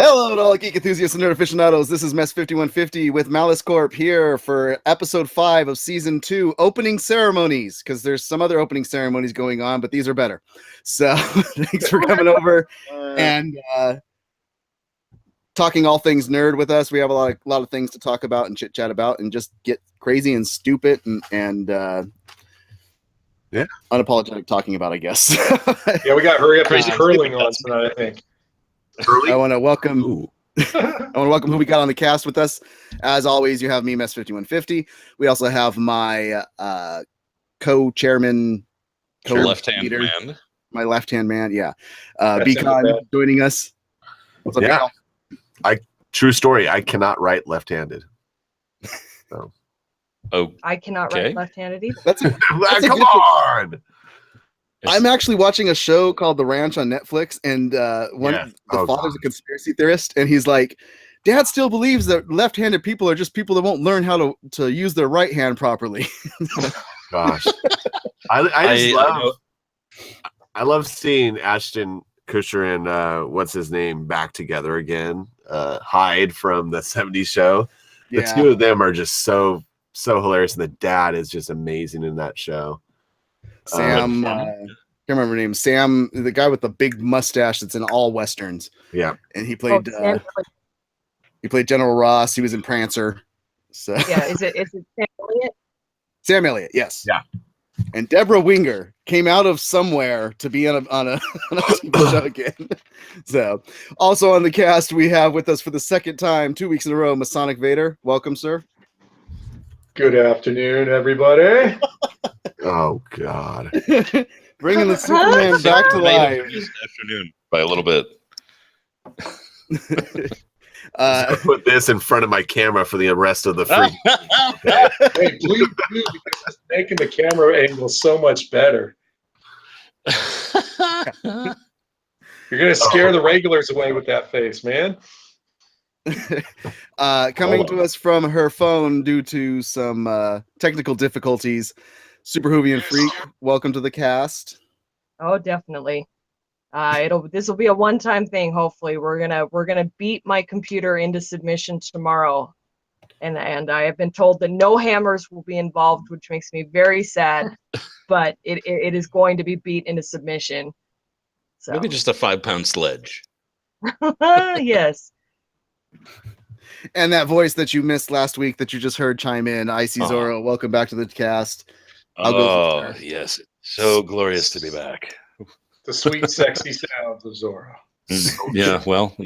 Hello to all geek enthusiasts and nerd aficionados. This is Mess 5150 with Malice Corp here for episode 5 of season 2, opening ceremonies, because there's some other opening ceremonies going on, but these are better. So thanks for coming over and talking all things nerd with us. We have a lot of things to talk about and chit chat about and just get crazy and stupid and unapologetic talking about, I guess. Yeah, we got hurry up crazy curling on tonight, I think. I want to welcome who we got on the cast with us. As always, you have me, Mess 5150. We also have my co-chairman, left-hand man. My left-hand man, Beacon joining us. What's up, Beacon? True story. I cannot write left-handed. So. Oh, I cannot write left-handed either. Come on. I'm actually watching a show called The Ranch on Netflix, and the father's a conspiracy theorist, and he's like, Dad still believes that left-handed people are just people that won't learn how to use their right hand properly. Gosh. I love seeing Ashton Kutcher and what's his name back together again. Hyde from the 70s show. The two of them are just so hilarious, and the dad is just amazing in that show. Sam, I can't remember her name. Sam, the guy with the big mustache that's in all westerns. Yeah, and he played General Ross. He was in Prancer. So yeah, is it Sam Elliott? Sam Elliott, yes. Yeah. And Deborah Winger came out of somewhere to be on a TV show again. So, also on the cast, we have with us for the second time, 2 weeks in a row, Masonic Vader. Welcome, sir. Good afternoon, everybody. Oh, God. Bringing the Superman back to life. This afternoon by a little bit. Put this in front of my camera for the rest of the free. Hey, please do, because it's making the camera angle so much better. You're going to scare the regulars away with that face, man. Coming to us from her phone due to some technical difficulties, Super Hoovian Freak, welcome to the cast. Oh, definitely. This will be a one-time thing. Hopefully, we're gonna beat my computer into submission tomorrow, and I have been told that no hammers will be involved, which makes me very sad. But it is going to be beat into submission. So maybe just a 5-pound sledge. Yes. And that voice that you missed last week that you just heard chime in, Icy Zorro, welcome back to the cast. Yes. So glorious to be back. The sweet, sexy sounds of Zorro. Yeah, well,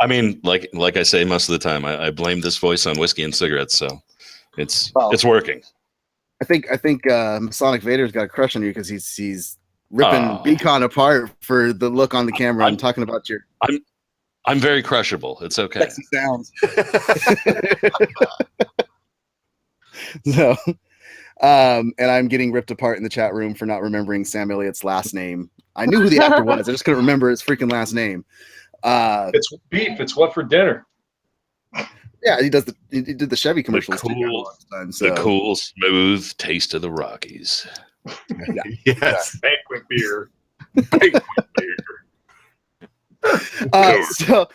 I mean, like I say most of the time, I blame this voice on whiskey and cigarettes, so it's working. I think Masonic Vader's got a crush on you because he's ripping Beacon apart for the look on the camera and talking about your. I'm very crushable. It's okay. Sexy sounds. So, and I'm getting ripped apart in the chat room for not remembering Sam Elliott's last name. I knew who the actor was. I just couldn't remember his freaking last name. It's beef. It's what for dinner. Yeah, he did the Chevy commercials. The cool, smooth taste of the Rockies. Yes. Banquet beer. So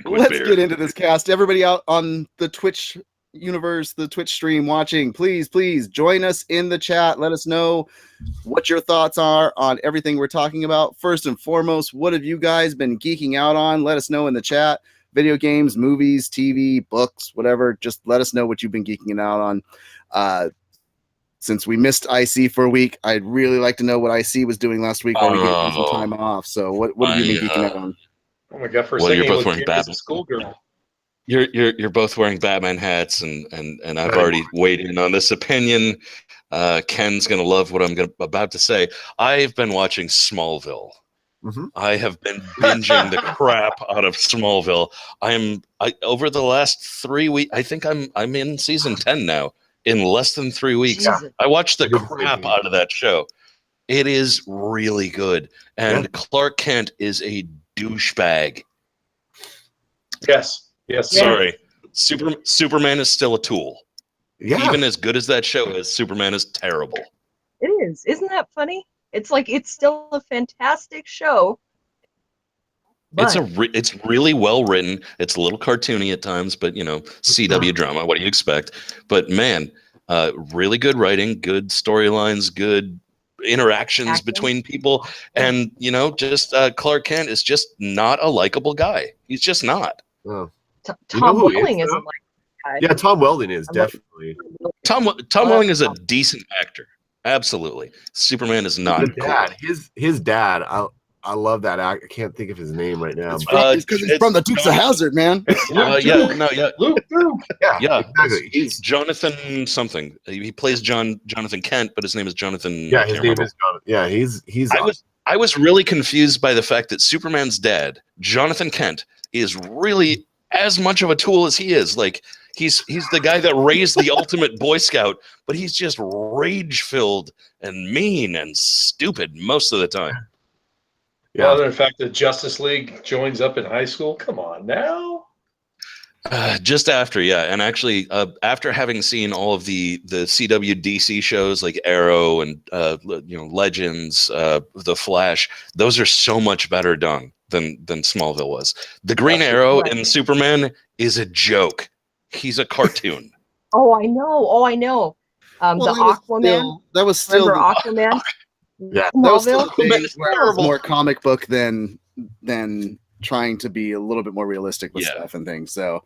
let's get into this cast. Everybody out on the Twitch universe, the Twitch stream watching, please join us in the chat. Let us know what your thoughts are on everything we're talking about. First and foremost, what have you guys been geeking out on? Let us know in the chat. Video games, movies, TV, books, whatever. Just let us know what you've been geeking out on. Since we missed IC for a week, I'd really like to know what IC was doing last week while we gave some time off. So what have you been geeking out on? Oh my God! You're both wearing Batman. Schoolgirl. You're both wearing Batman hats, and I've already weighed in on this opinion. Ken's gonna love what I'm about to say. I've been watching Smallville. Mm-hmm. I have been binging the crap out of Smallville. Over the last 3 weeks. I think I'm in season 10 now. In less than 3 weeks, I watched the crap out of that show. It is really good, and Clark Kent is a douchebag. Yes. Sorry, Superman is still a tool. Yeah. Even as good as that show is, Superman is terrible. It is. Isn't that funny? It's like it's still a fantastic show, It's it's really well written. It's a little cartoony at times, but CW drama. What do you expect? But man, really good writing, good storylines, good interactions between people, and just Clark Kent is just not a likable guy. He's just not. Oh. Tom Welling isn't like that guy. Yeah, Tom Welling is definitely. Tom Welling is a decent actor. Absolutely. Superman is not. The dad, cool. His dad. I love that act. I can't think of his name right now. It's because he's from the Dukes of Hazzard, man. Luke. Yeah, exactly. He's Jonathan something. He plays Jonathan Kent, but his name is Jonathan. Yeah, his name is Jonathan. Yeah, he's. I was really confused by the fact that Superman's dad, Jonathan Kent, is really as much of a tool as he is. Like he's the guy that raised the ultimate Boy Scout, but he's just rage-filled and mean and stupid most of the time. Yeah. Other than the fact that Justice League joins up in high school, come on now. Just after, yeah, and actually, after having seen all of the CW DC shows like Arrow and Legends, The Flash, those are so much better done than Smallville was. The Green Arrow in Superman is a joke. He's a cartoon. Oh, I know. The Aquaman. That was still Aquaman. Yeah, that was still more comic book than trying to be a little bit more realistic with stuff and things. So,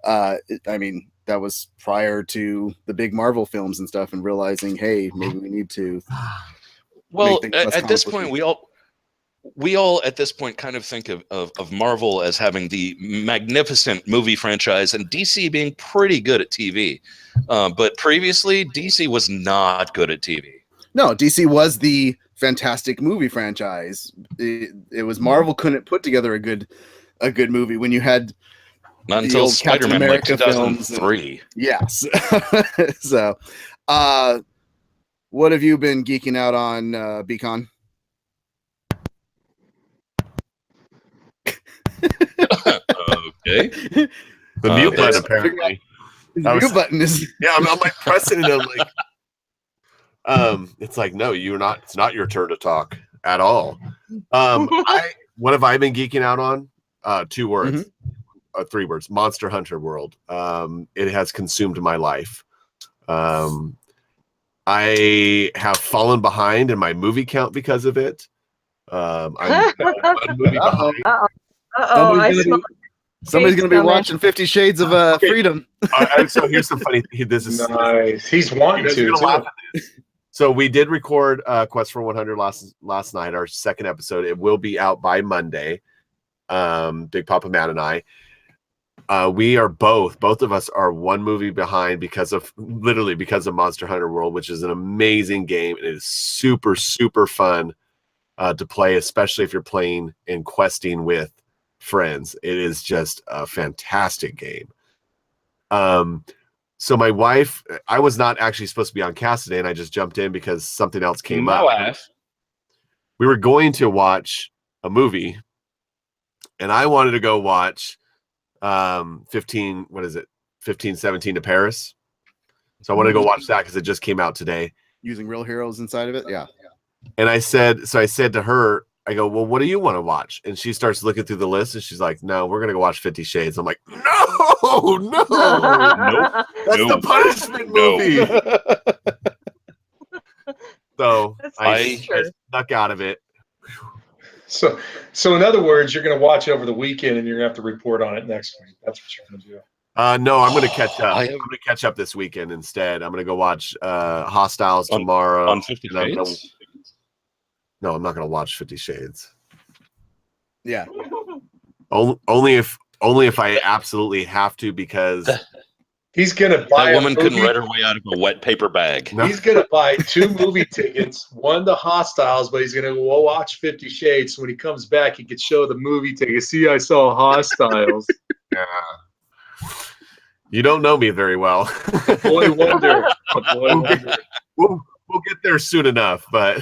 I mean, that was prior to the big Marvel films and stuff, and realizing, hey, maybe we need to. Well, at this point, we all at this point kind of think of Marvel as having the magnificent movie franchise and DC being pretty good at TV. But previously, DC was not good at TV. No, DC was the fantastic movie franchise. It was Marvel couldn't put together a good movie when you had not until Spider-Man like 2003. Yes. So, what have you been geeking out on, Beacon? Okay. The mute button apparently. The mute button is. Yeah, I'm like pressing it. I'm like. It's like, no, you're not. It's not your turn to talk at all. What have I been geeking out on? 2 words, 3 words. Monster Hunter World. It has consumed my life. I have fallen behind in my movie count because of it. I'm one movie behind. Somebody's going to be watching 50 Shades of Freedom. So here's the funny. This is nice. He's wanting to. So we did record Quest for 100 last night, our second episode. It will be out by Monday. Big Papa Matt and I. We are both of us are one movie behind because of Monster Hunter World, which is an amazing game. It is super, super fun to play, especially if you're playing and questing with friends. It is just a fantastic game. So my wife, I was not actually supposed to be on cast today, and I just jumped in because something else came up. We were going to watch a movie, and I wanted to go watch 1517 to Paris. So I wanted to go watch that because it just came out today. Using real heroes inside of it, yeah. And I said to her, I go, well, what do you want to watch? And she starts looking through the list, and she's like, no, we're going to go watch 50 Shades. I'm like, no. That's the punishment movie. So I snuck out of it. So in other words, you're going to watch it over the weekend, and you're going to have to report on it next week. That's what you're going to do. No, I'm going to catch up. I'm going to catch up this weekend instead. I'm going to go watch Hostiles tomorrow. On 50 Shades? No, I'm not going to watch 50 Shades. Yeah. Only if I absolutely have to, because he's going to buy that woman couldn't write her way out of a wet paper bag. No. He's going to buy 2 movie tickets, one to Hostiles, but he's going to go watch 50 Shades. So when he comes back, he could show the movie ticket. See, I saw Hostiles. Yeah. You don't know me very well. Boy wonder. We'll get there soon enough, but.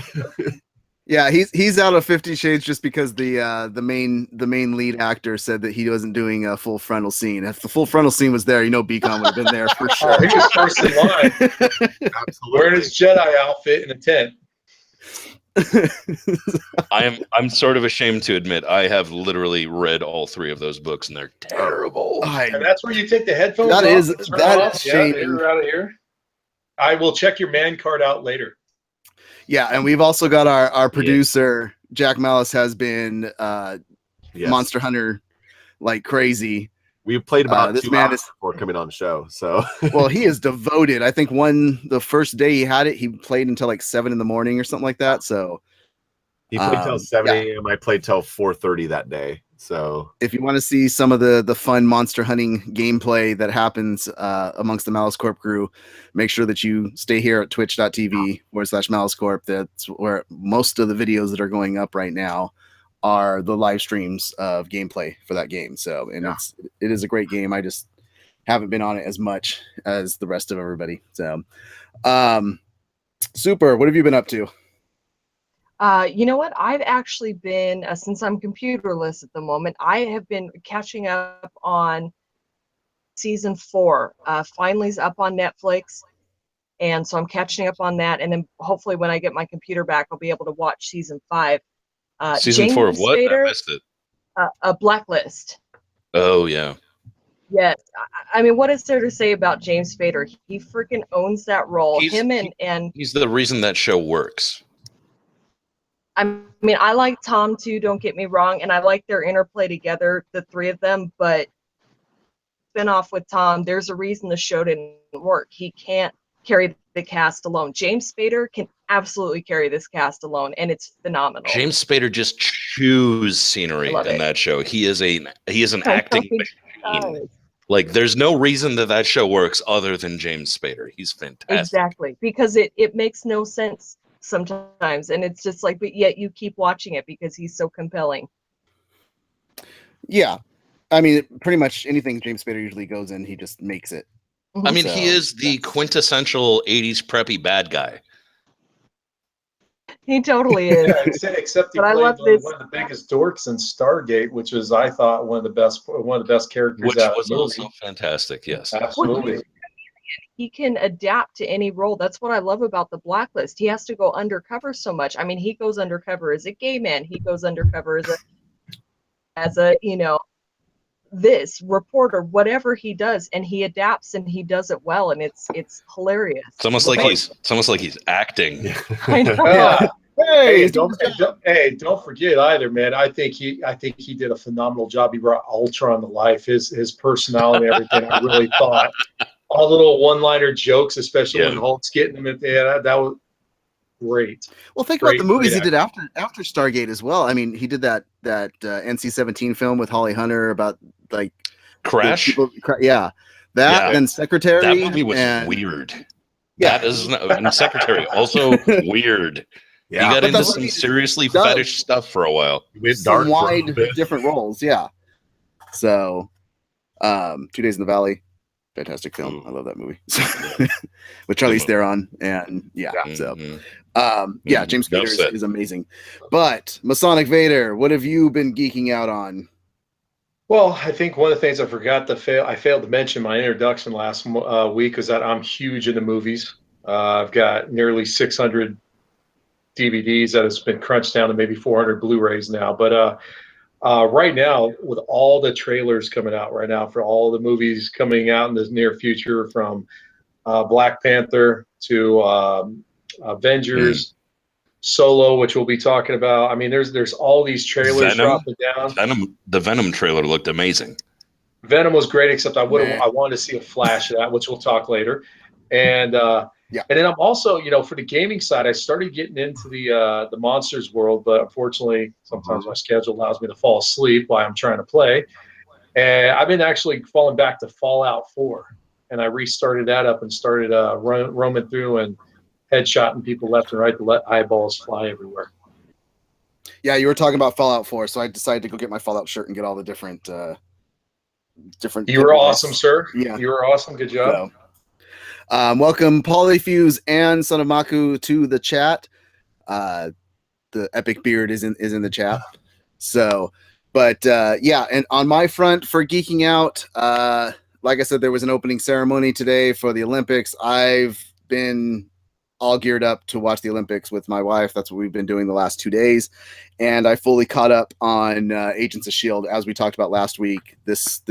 Yeah, he's out of 50 Shades just because the main lead actor said that he wasn't doing a full frontal scene. If the full frontal scene was there, Beacon would have been there for sure. He was first in line. Absolutely. Wearing his Jedi outfit in a tent. I'm sort of ashamed to admit I have literally read all 3 of those books, and they're terrible. And that's where you take the headphones That off. is and turn that off. is Yeah, shaming. they're out of here. I will check your man card out later. Yeah, and we've also got our producer Jack Malice has been Monster Hunter like crazy. We played about this 2 man hours before coming on the show. So well, he is devoted. I think the first day he had it, he played until like 7 a.m. or something like that. So he played till 7 a.m. I played till 4:30 that day. So if you want to see some of the fun monster hunting gameplay that happens amongst the Malice Corp crew, make sure that you stay here at twitch.tv/Malice Corp. That's where most of the videos that are going up right now are the live streams of gameplay for that game. So, and it is a great game. I just haven't been on it as much as the rest of everybody. So, Super, what have you been up to? You know what? I've actually been, since I'm computerless at the moment, I have been catching up on season 4. Finally's up on Netflix. And so I'm catching up on that. And then hopefully when I get my computer back, I'll be able to watch season 5. Season James 4 of what? Spader, I missed it. A Blacklist. Oh, yeah. Yes. I mean, what is there to say about James Spader? He freaking owns that role. He's the reason that show works. I mean, I like Tom too, don't get me wrong, and I like their interplay together, the 3 of them, but spin off with Tom, there's a reason the show didn't work. He can't carry the cast alone. James Spader can absolutely carry this cast alone, and it's phenomenal. James Spader just chews scenery in that show. He is an acting machine. Like, there's no reason that show works other than James Spader. He's fantastic. Exactly, because it makes no sense sometimes, and it's just like, but yet you keep watching it because he's so compelling. Yeah, I mean, pretty much anything James Spader usually goes in, he just makes it. I mean, he is the quintessential 80s preppy bad guy. He totally is. Yeah, except he played one of the biggest dorks in Stargate, which was, I thought, one of the best characters. Which was also fantastic. Yes, absolutely. He can adapt to any role. That's what I love about the Blacklist. He has to go undercover so much. I mean, he goes undercover as a gay man. He goes undercover as a this reporter, whatever he does, and he adapts and he does it well, and it's hilarious. It's almost like he's acting. I know. Yeah. Hey, don't forget either, man. I think he did a phenomenal job. He brought Ultron to life. His personality and everything. I really thought all the little one-liner jokes, especially when Hulk's getting him. That was great. Well, think about the movies he did after Stargate as well. I mean, he did that NC-17 film with Holly Hunter about like Crash. And Secretary. That movie was weird. Yeah, that is and Secretary also weird. Yeah, he got into some seriously fetish stuff for a while. Some wide different roles. Yeah. So, 2 Days in the Valley, fantastic film. I love that movie with Charlize Theron, and James Spader is amazing. But Masonic Vader, what have you been geeking out on? Well, I think one of the things I failed to mention in my introduction last week was that I'm huge into movies. I've got nearly 600 DVDs that has been crunched down to maybe 400 Blu-rays now. But right now, with all the trailers coming out right now for all the movies coming out in the near future, from Black Panther to Avengers, Solo, which we'll be talking about. I mean, there's all these trailers dropping down. The Venom trailer looked amazing. Venom was great, except I wanted to see a flash of that, which we'll talk later. And and then I'm also, for the gaming side, I started getting into the Monsters world, but unfortunately, sometimes my schedule allows me to fall asleep while I'm trying to play. And I've been actually falling back to Fallout 4, and I restarted that up and started roaming through and headshotting people left and right to let eyeballs fly everywhere. Yeah, you were talking about Fallout 4, so I decided to go get my Fallout shirt and get all the different. You were awesome, sir. Yeah, you were awesome. Good job. So, welcome Polyfuse and Son of Maku to the chat. The Epic Beard is in the chat. So, but and on my front for geeking out, like I said, there was an opening ceremony today for the Olympics. I've been all geared up to watch the Olympics with my wife. That's what we've been doing the last 2 days. And I fully caught up on Agents of S.H.I.E.L.D. As we talked about last week. This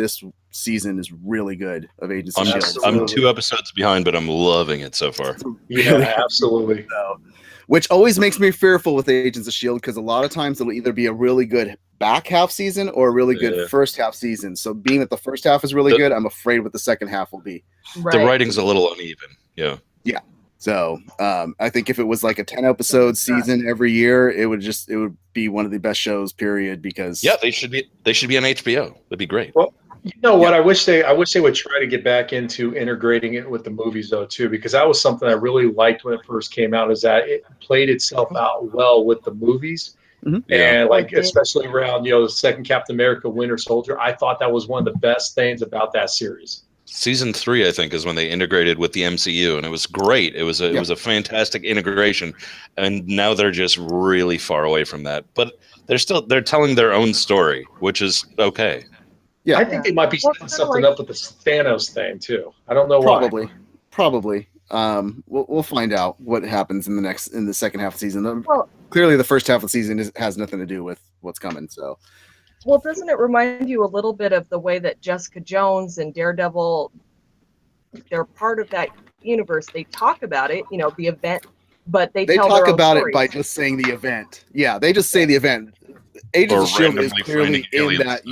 season is really good of Agents of S.H.I.E.L.D. I'm 2 episodes behind, but I'm loving it so far. Yeah, absolutely. So, which always makes me fearful with Agents of S.H.I.E.L.D. because a lot of times it'll either be a really good back half season or a really good first half season. So being that the first half is really good, I'm afraid what the second half will be. Right. The writing's a little uneven. Yeah. Yeah. So I think if it was like a 10 episode season every year, it would be one of the best shows, period. Because they should be on HBO. That'd be great. Well, you know what? I wish they would try to get back into integrating it with the movies though too, because that was something I really liked when it first came out. Is that it played itself out well with the movies, and like especially around the second Captain America, Winter Soldier. I thought that was one of the best things about that series. Season 3, I think, is when they integrated with the MCU, and it was great. It was a fantastic integration, and now they're just really far away from that. But they're telling their own story, which is okay. Yeah, I think they might be setting something up with the Thanos thing too. I don't know why. Probably. We'll find out what happens in the second half of the season. Well, clearly, the first half of the season has nothing to do with what's coming. So. Well, doesn't it remind you a little bit of the way that Jessica Jones and Daredevil, they're part of that universe? They talk about it, the event, but they talk about it by just saying the event. Yeah, they just say the event. Agents of S.H.I.E.L.D. is clearly in that.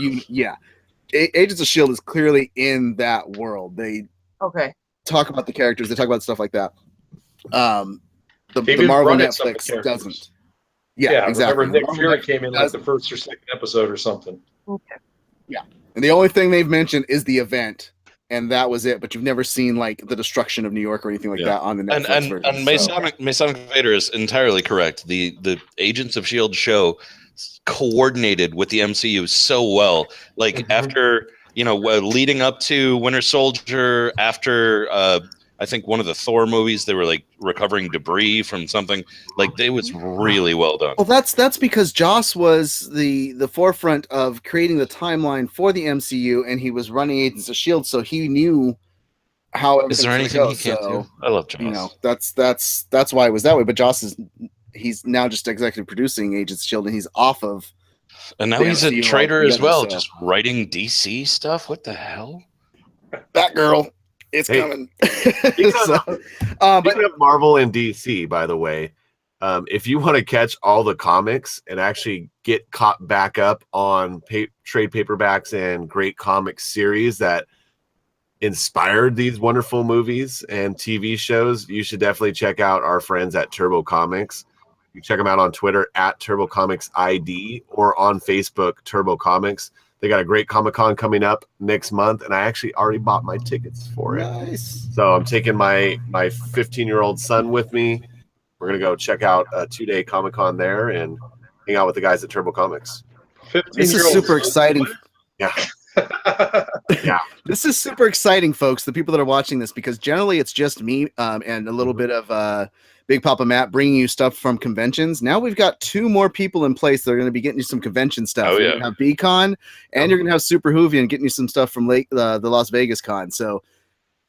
Agents of S.H.I.E.L.D. is clearly in that world. They talk about the characters. They talk about stuff like that. The Marvel Netflix doesn't. Yeah, exactly. Remember Nick Fury came in like the first or second episode or something. Okay. Yeah. And the only thing they've mentioned is the event, and that was it. But you've never seen like the destruction of New York or anything like that on the Netflix version. And Masonic Vader is entirely correct. The Agents of S.H.I.E.L.D. show coordinated with the MCU so well. Like after leading up to Winter Soldier, after I think one of the Thor movies, they were like recovering debris from something. Like it was really well done. Well, that's because Joss was the forefront of creating the timeline for the MCU, and he was running Agents of S.H.I.E.L.D., so he knew how. Is there anything he can't do? I love Joss. That's why it was that way. But he's now just executive producing Agents of S.H.I.E.D., and he's off of. And now he's a traitor as well, just writing DC stuff. What the hell? Batgirl. It's coming. Speaking of Marvel and DC, by the way, if you want to catch all the comics and actually get caught back up on trade paperbacks and great comic series that inspired these wonderful movies and TV shows, you should definitely check out our friends at Turbo Comics. You check them out on Twitter at Turbo Comics ID or on Facebook, Turbo Comics. They got a great Comic-Con coming up next month, and I actually already bought my tickets for it. Nice. So I'm taking my 15-year-old son with me. We're going to go check out a 2-day Comic-Con there and hang out with the guys at Turbo Comics. This is super exciting. Yeah. Yeah. This is super exciting, folks, the people that are watching this, because generally it's just me and a little bit of Big Papa Matt bringing you stuff from conventions. Now we've got 2 more people in place that are going to be getting you some convention stuff. You're going to have BCon, and you're going to have Super Hoovian getting you some stuff from the Las Vegas Con. So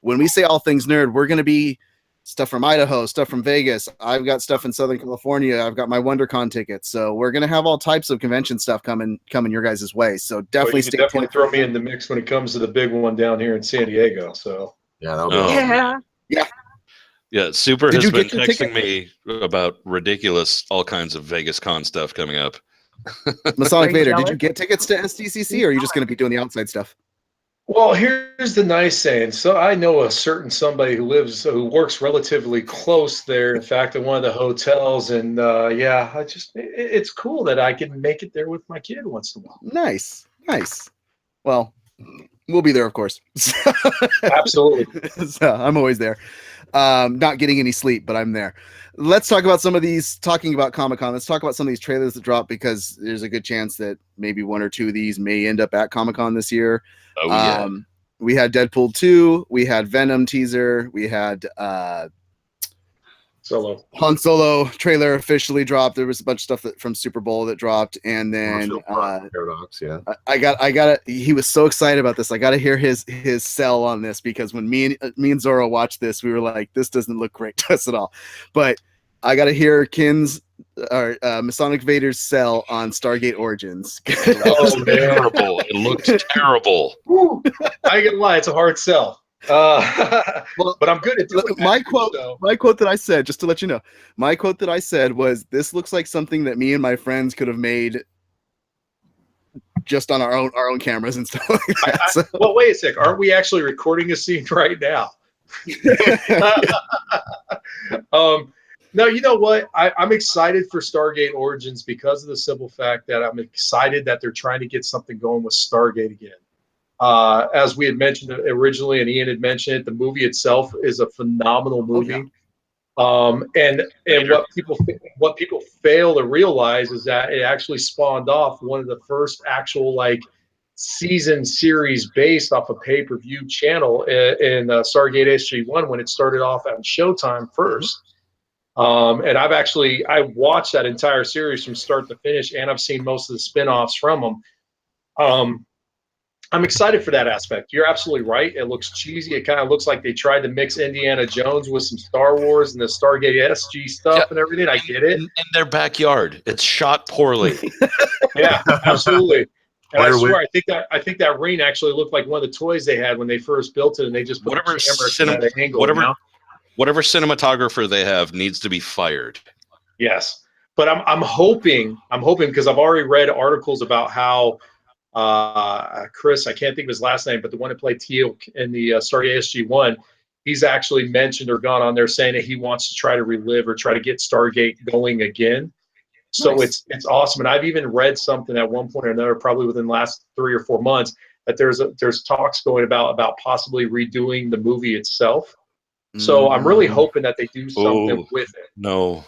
when we say all things nerd, we're going to be stuff from Idaho, stuff from Vegas. I've got stuff in Southern California. I've got my WonderCon tickets. So we're going to have all types of convention stuff coming your guys' way. So definitely definitely throw me in the mix when it comes to the big one down here in San Diego. So yeah, that'll be awesome. Yeah, Super has been texting me about ridiculous, all kinds of Vegas Con stuff coming up. Masonic Vader, did you get tickets to SDCC, or are you just going to be doing the outside stuff? Well, here's the nice saying. So I know a certain somebody who works relatively close there. In fact, at one of the hotels, and it's cool that I can make it there with my kid once in a while. Nice. Well, we'll be there, of course. Absolutely. So I'm always there. Not getting any sleep, but I'm there. Let's talk about talking about Comic-Con. Let's talk about some of these trailers that dropped, because there's a good chance that maybe 1 or 2 of these may end up at Comic-Con this year. Oh, yeah. We had Deadpool 2, we had Venom teaser, we had Solo. Han Solo trailer officially dropped. There was a bunch of stuff from Super Bowl that dropped, and then Paradox, yeah. I got. He was so excited about this. I got to hear his sell on this, because when me and Zoro watched this, we were like, "This doesn't look great to us at all." But I got to hear Kin's or Masonic Vader's sell on Stargate Origins. Oh, terrible! It looked terrible. Woo. I ain't gonna lie, it's a hard sell. But I'm good at doing my that, quote. so. My quote that I said, just to let you know, my quote that I said was, "This looks like something that me and my friends could have made just on our own cameras and stuff like that." Well, wait a sec. Aren't we actually recording a scene right now? No, you know what? I'm excited for Stargate Origins because of the simple fact that I'm excited that they're trying to get something going with Stargate again. As we had mentioned originally, and Ian had mentioned it, the movie itself is a phenomenal movie. And what people fail to realize is that it actually spawned off one of the first actual season series based off a pay-per-view channel in Stargate SG-1 when it started off on Showtime first. And I watched that entire series from start to finish, and I've seen most of the spin-offs from them. I'm excited for that aspect. You're absolutely right. It looks cheesy. It kind of looks like they tried to mix Indiana Jones with some Star Wars and the Stargate SG stuff and everything. I get it. In their backyard. It's shot poorly. Yeah, absolutely. And I swear, I think that ring actually looked like one of the toys they had when they first built it, and they just put whatever at an angle. Whatever cinematographer they have needs to be fired. Yes, but I'm hoping because I've already read articles about how Chris, I can't think of his last name, but the one that played Teal'c in the Stargate SG-1, he's actually mentioned or gone on there saying that he wants to try to relive or try to get Stargate going again. So Nice. it's awesome. And I've even read something at one point or another, probably within the last 3 or 4 months, that there's talks going about possibly redoing the movie itself. So I'm really hoping that they do something with it. No,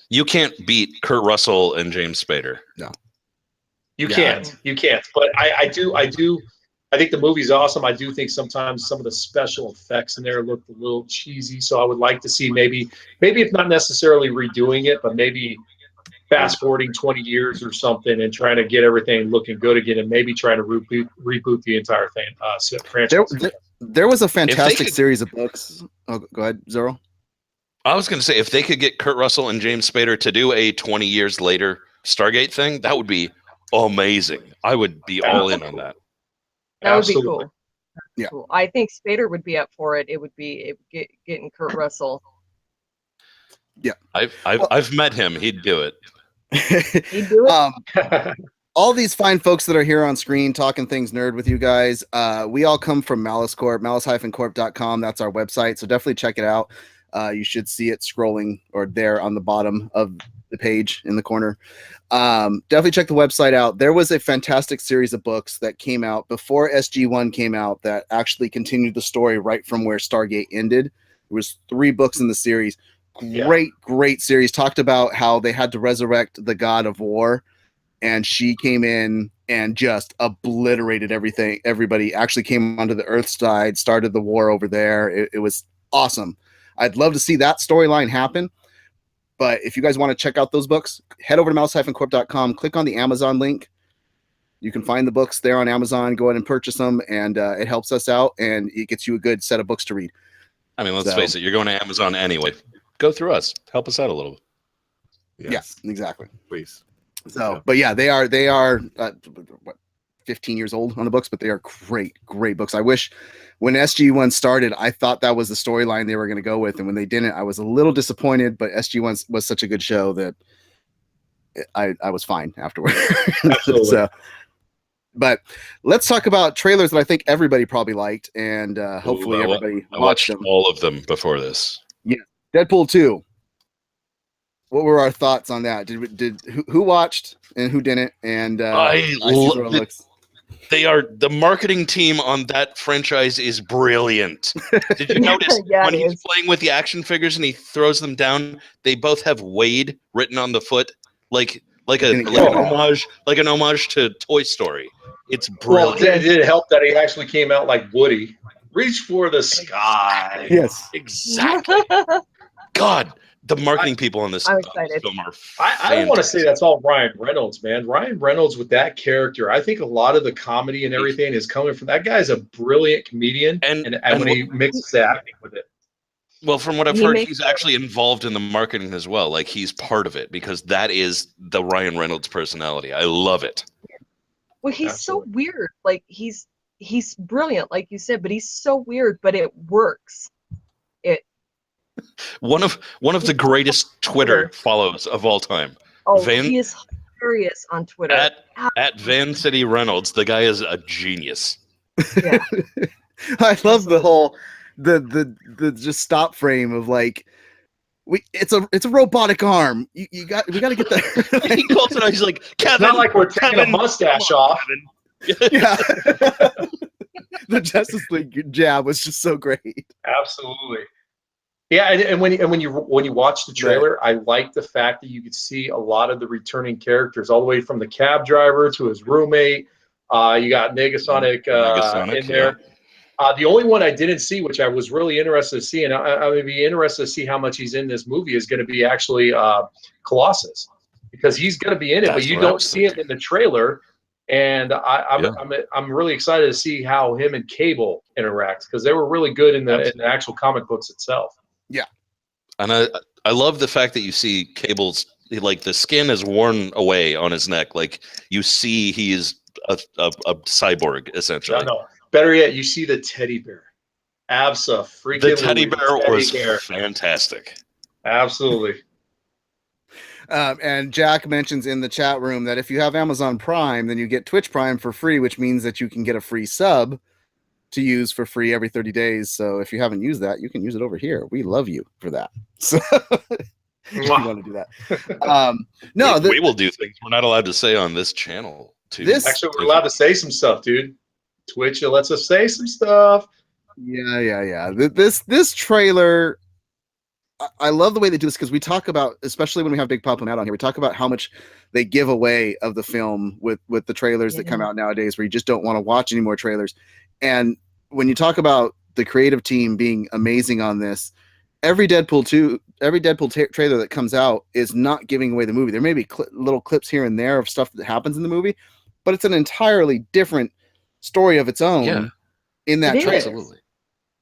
you can't beat Kurt Russell and James Spader. No. You can't. But I think the movie's awesome. I do think sometimes some of the special effects in there look a little cheesy. So I would like to see maybe if not necessarily redoing it, but maybe fast forwarding 20 years or something and trying to get everything looking good again, and maybe trying to reboot the entire thing. Franchise. There was a fantastic series of books. Oh, go ahead, Zoro. I was going to say, if they could get Kurt Russell and James Spader to do a 20 years later Stargate thing, that would be amazing. I would be all in on that. That would be cool. Yeah, cool. I think Spader would be up for it. It would be getting Kurt Russell. Yeah, I've met him. He'd do it. He'd do it. All these fine folks that are here on screen talking things nerd with you guys, we all come from Malice Corp, malice-corp.com. That's our website, so definitely check it out. You should see it scrolling or there on the bottom of the page in the corner. Definitely check the website out. There was a fantastic series of books that came out before SG-1 came out that actually continued the story right from where Stargate ended. There was 3 books in the series. Great series. Talked about how they had to resurrect the god of war, and she came in and just obliterated everything. Everybody actually came onto the Earth side, started the war over there. It was awesome. I'd love to see that storyline happen. But if you guys want to check out those books, head over to malice-corp.com, click on the Amazon link. You can find the books there on Amazon. Go ahead and purchase them, and it helps us out, and it gets you a good set of books to read. I mean, let's face it, you're going to Amazon anyway. Go through us. Help us out a little bit. Yes, exactly. Please. So, but yeah, they are 15 years old on the books, but they are great books. I wish when SG-1 started, I thought that was the storyline they were going to go with, and when they didn't, I was a little disappointed. But SG-1 was such a good show that I was fine afterward. Absolutely. So, but let's talk about trailers that I think everybody probably liked, and hopefully everybody watched them. all of them before this. Yeah, Deadpool 2. What were our thoughts on that? Who watched and who didn't? And the marketing team on that franchise is brilliant. Did you notice when he's playing with the action figures and he throws them down, they both have Wade written on the foot, like an homage to Toy Story. It's brilliant. Well, did it help that he actually came out like Woody? Reach for the sky. Yes, exactly. God, the marketing people on this I'm excited. film are I don't want to say that's all Ryan Reynolds, man. Ryan Reynolds with that character, I think a lot of the comedy and everything is coming from that guy's a brilliant comedian, and when he mixes the acting with it. Well, from what I've heard, he's actually involved in the marketing as well. Like, he's part of it because that is the Ryan Reynolds personality. I love it. Well, he's so weird. Like, he's brilliant, like you said, but he's so weird, but it works. One of the greatest Twitter follows of all time. Oh, he is hilarious on Twitter. At Van City Reynolds, the guy is a genius. Yeah. I love the whole the just stop frame of like it's a robotic arm. We got to get that. He calls it out. He's like, Kevin, it's not like we're taking a mustache off. Yeah. The Justice League jab was just so great. Absolutely. Yeah, and when you watch the trailer, I like the fact that you could see a lot of the returning characters, all the way from the cab driver to his roommate. You got Negasonic in there. Yeah. The only one I didn't see, which I was really interested to see, and I would be interested to see how much he's in this movie, is going to be actually Colossus, because he's going to be in it, but you don't see it in the trailer. And I'm really excited to see how him and Cable interact, because they were really good in the actual comic books itself. Yeah, and I love the fact that you see Cable's, like, the skin is worn away on his neck, like you see he is a cyborg essentially. No. Better yet, you see the teddy bear. The teddy bear was fantastic. Absolutely. And Jack mentions in the chat room that if you have Amazon Prime, then you get Twitch Prime for free, which means that you can get a free sub to use for free every 30 days. So if you haven't used that, you can use it over here. We love you for that. So if you want to do that. No, we will do things we're not allowed to say on this channel too. Actually, we're allowed to say some stuff, dude. Twitch lets us say some stuff. Yeah. This trailer, I love the way they do this, because we talk about, especially when we have Big Pop and Matt on here, we talk about how much they give away of the film with the trailers that come out nowadays, where you just don't want to watch any more trailers. And when you talk about the creative team being amazing on this, every Deadpool trailer that comes out is not giving away the movie. There may be little clips here and there of stuff that happens in the movie, but it's an entirely different story of its own in that trailer. Absolutely.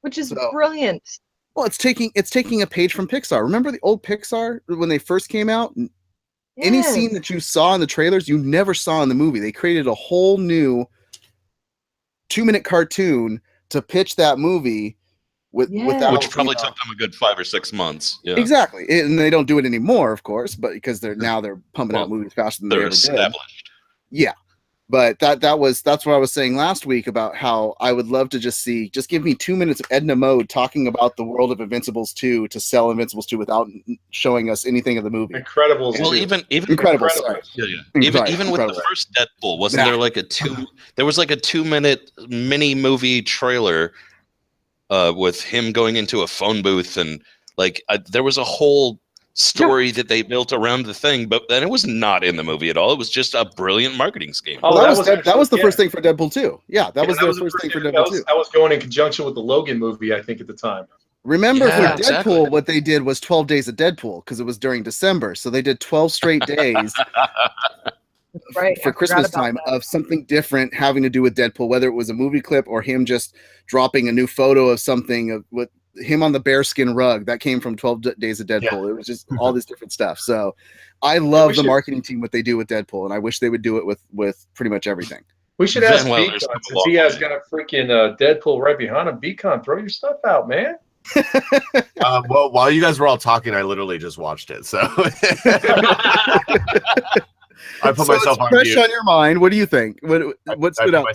Which is brilliant. Well, it's taking a page from Pixar. Remember the old Pixar when they first came out? Yes. Any scene that you saw in the trailers, you never saw in the movie. They created a whole new 2-minute cartoon to pitch that movie without, which probably took them a good 5 or 6 months. Yeah. Exactly, and they don't do it anymore, of course, but because they're pumping out movies faster than they ever established. Did. Yeah. But that's what I was saying last week about how I would love to just give me 2 minutes of Edna Mode talking about the world of Invincibles 2 to sell Invincibles 2 without showing us anything of the movie. Incredibles. Well, even Incredibles. Sorry. Even with the first Deadpool, wasn't there like there was like a 2-minute mini movie trailer with him going into a phone booth, and like there was a whole story that they built around the thing, but then it was not in the movie at all. It was just a brilliant marketing scheme. Oh, that was the first thing for Deadpool 2. Yeah, that was the first thing for Deadpool 2. That was going in conjunction with the Logan movie, I think, at the time. Remember, for Deadpool, what they did was 12 days of Deadpool, because it was during December. So they did 12 straight days for Christmas time of something different having to do with Deadpool, whether it was a movie clip or him just dropping a new photo of something with him on the bearskin rug that came from 12 Days of Deadpool. Yeah. It was just all this different stuff. So I love the marketing team, what they do with Deadpool, and I wish they would do it with pretty much everything. We should ask Beacon, since he has got a freaking Deadpool right behind him. Beacon, throw your stuff out, man. Well, while you guys were all talking, I literally just watched it. So I put myself on fresh mute. On your mind. What do you think? What stood out?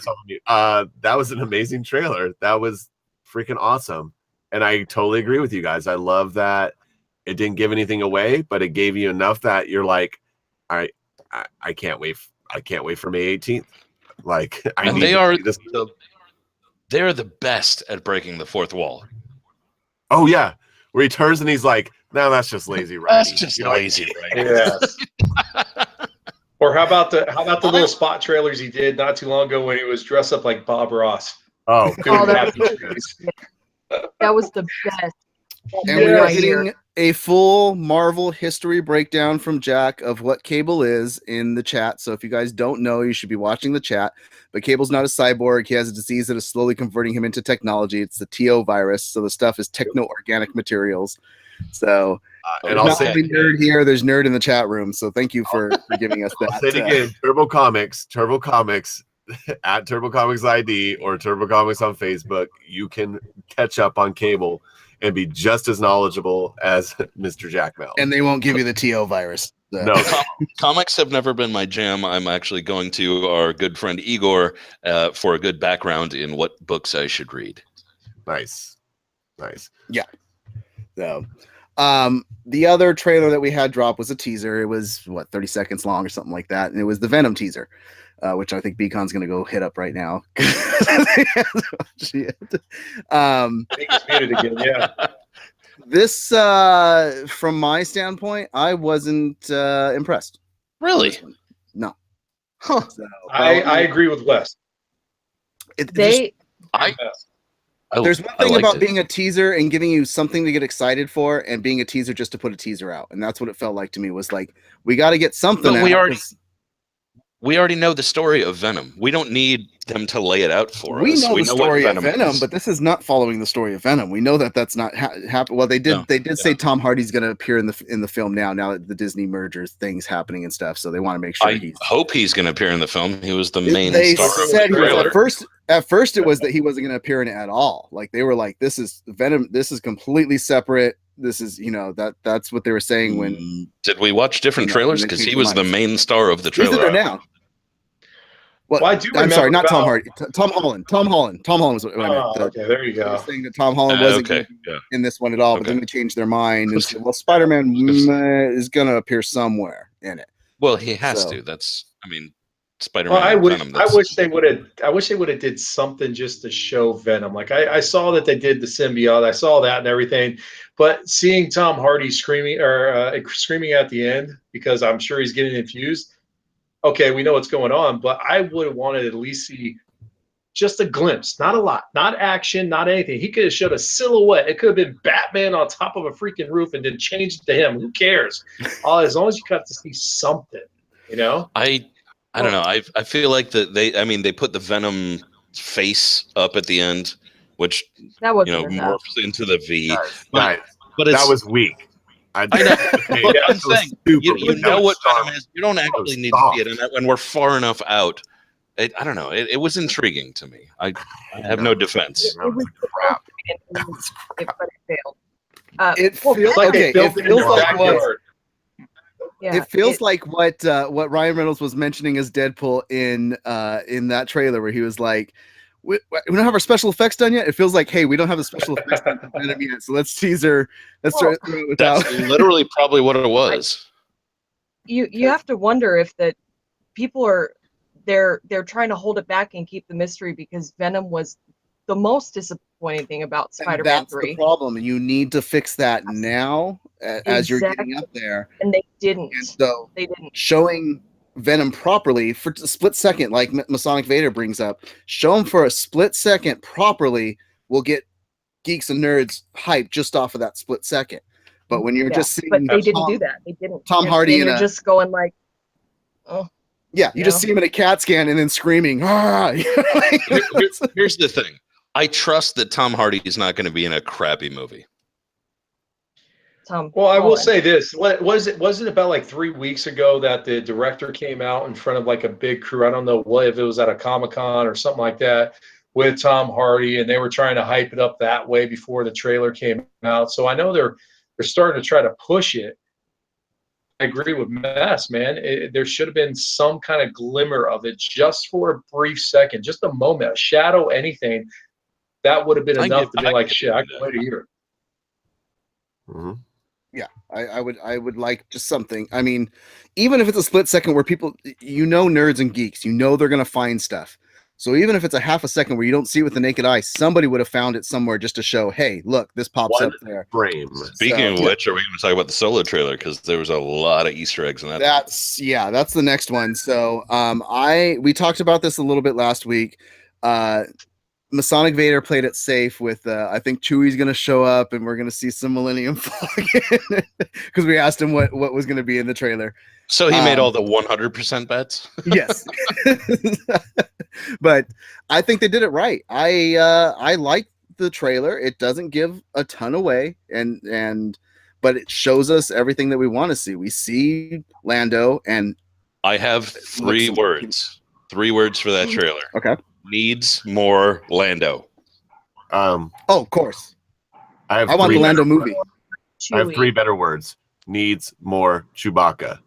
That was an amazing trailer. That was freaking awesome. And I totally agree with you guys. I love that it didn't give anything away, but it gave you enough that you're like, all right, I can't wait. I can't wait for May 18th. Like, they're the best at breaking the fourth wall. Oh yeah, where he turns and he's like, "No, that's just lazy writing." That's just lazy writing. Yes. Or how about the little spot trailers he did not too long ago when he was dressed up like Bob Ross? Oh, that was the best. And we are hitting a full Marvel history breakdown from Jack of what Cable is in the chat. So if you guys don't know, you should be watching the chat. But Cable's not a cyborg. He has a disease that is slowly converting him into technology. It's the TO virus. So the stuff is techno-organic materials. So and I'll say nerd here. There's nerd in the chat room. So thank you for giving us that. I'll say it again. Turbo Comics at Turbo Comics ID or Turbo Comics on Facebook. You can catch up on Cable and be just as knowledgeable as Mr. Jack Mel. And they won't give you the TO virus. So. No. Comics have never been my jam. I'm actually going to our good friend Igor for a good background in what books I should read. Nice. Yeah. So, the other trailer that we had drop was a teaser. It was 30 seconds long or something like that, and it was the Venom teaser, which I think Beacon's going to go hit up right now. I think it's muted again. Yeah. This, from my standpoint, I wasn't impressed. Really? No. Huh. So, I agree with Wes. There's one thing about being a teaser and giving you something to get excited for, and being a teaser just to put a teaser out, and that's what it felt like to me. Was like, we got to get something. But out. We already know the story of Venom. We don't need them to lay it out for us. We know the story of Venom, is. but this is not following the story of Venom. We know that that's not happening. Well, they did. They did say Tom Hardy's going to appear in the film now that the Disney merger thing's happening and stuff. So they want to make sure. I hope he's going to appear in the film. He was the main they star said of the trailer. At first, it was that he wasn't going to appear in it at all. Like they were like, "This is Venom. This is completely separate. This is that's what they were saying when." Did we watch different trailers? Because he was the main star of the trailer. He's in there now. Well, I do. I'm sorry, not Tom Hardy. Tom Holland. Tom Holland was what I meant. Okay, there you go. Saying that Tom Holland wasn't in this one at all, but then they changed their mind and said, "Well, Spider-Man is going to appear somewhere in it." Well, he has to. Spider-Man. Well, I Venom, wish they would have did something just to show Venom. Like I saw that they did the symbiote. I saw that and everything, but seeing Tom Hardy screaming at the end because I'm sure he's getting infused. Okay, we know what's going on, but I would have wanted to at least see just a glimpse, not a lot, not action, not anything. He could have showed a silhouette. It could have been Batman on top of a freaking roof and then changed it to him. Who cares? As long as you got to see something, I don't know. I feel like that they put the Venom face up at the end, which that was morphs into the V. But that was weak. I know. But I'm saying, you know what Venom is. You don't actually need to see it, and we're far enough out. I don't know. It was intriguing to me. I have no defense. It was crap. But it failed. It feels like it feels like what Ryan Reynolds was mentioning as Deadpool in that trailer where he was like, we don't have our special effects done yet. It feels like, hey, we don't have the special effects done yet, so let's teaser. That's literally probably what it was. You have to wonder if that people are they're trying to hold it back and keep the mystery because Venom was the most disappointing thing about Spider-Man 3. That's the problem, and you need to fix that now as you're getting up there. And they didn't. And so they didn't. Showing Venom properly for a split second, like Masonic Vader brings up, show him for a split second properly will get geeks and nerds hyped just off of that split second. But when you're just seeing, but they didn't do that. They didn't. Tom Hardy and you're just going like, oh. Yeah, you just see him in a CAT scan and then screaming. Ah! Here's the thing. I trust that Tom Hardy is not going to be in a crappy movie. Well, I will say this. What was it? Was it about like 3 weeks ago that the director came out in front of like a big crew? I don't know if it was at a Comic-Con or something like that with Tom Hardy, and they were trying to hype it up that way before the trailer came out. So I know they're starting to try to push it. I agree with Mess, man. There should have been some kind of glimmer of it just for a brief second, just a moment, a shadow, anything. That would have been enough to be like, shit, I can wait a year. Mm-hmm. Yeah, I would like just something. I mean, even if it's a split second where people, nerds and geeks, they're going to find stuff. So even if it's a half a second where you don't see it with the naked eye, somebody would have found it somewhere just to show, hey, look, this pops up there. Frame. Speaking of which, are we going to talk about the Solo trailer? Because there was a lot of Easter eggs in that. That's the next one. So we talked about this a little bit last week. Masonic Vader played it safe with I think Chewie's gonna show up and we're gonna see some Millennium Falcon because we asked him what was gonna be in the trailer. So he made all the 100% bets. Yes, but I think they did it right. I like the trailer. It doesn't give a ton away, but it shows us everything that we want to see. We see Lando, and I have three words. 3 words for that trailer. Okay. Needs more Lando. Of course. I want the Lando movie. I have 3 better words. Needs more Chewbacca.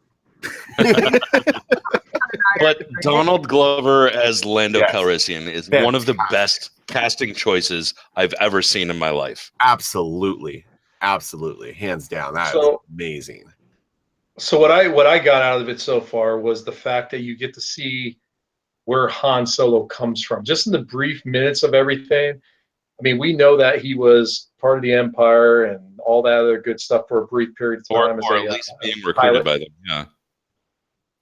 But Donald Glover as Lando Calrissian is one of the best casting choices I've ever seen in my life. Absolutely. Hands down. That is amazing. So what I got out of it so far was the fact that you get to see where Han Solo comes from. Just in the brief minutes of everything. I mean, we know that he was part of the Empire and all that other good stuff for a brief period of time. Or at least being recruited by them. Yeah.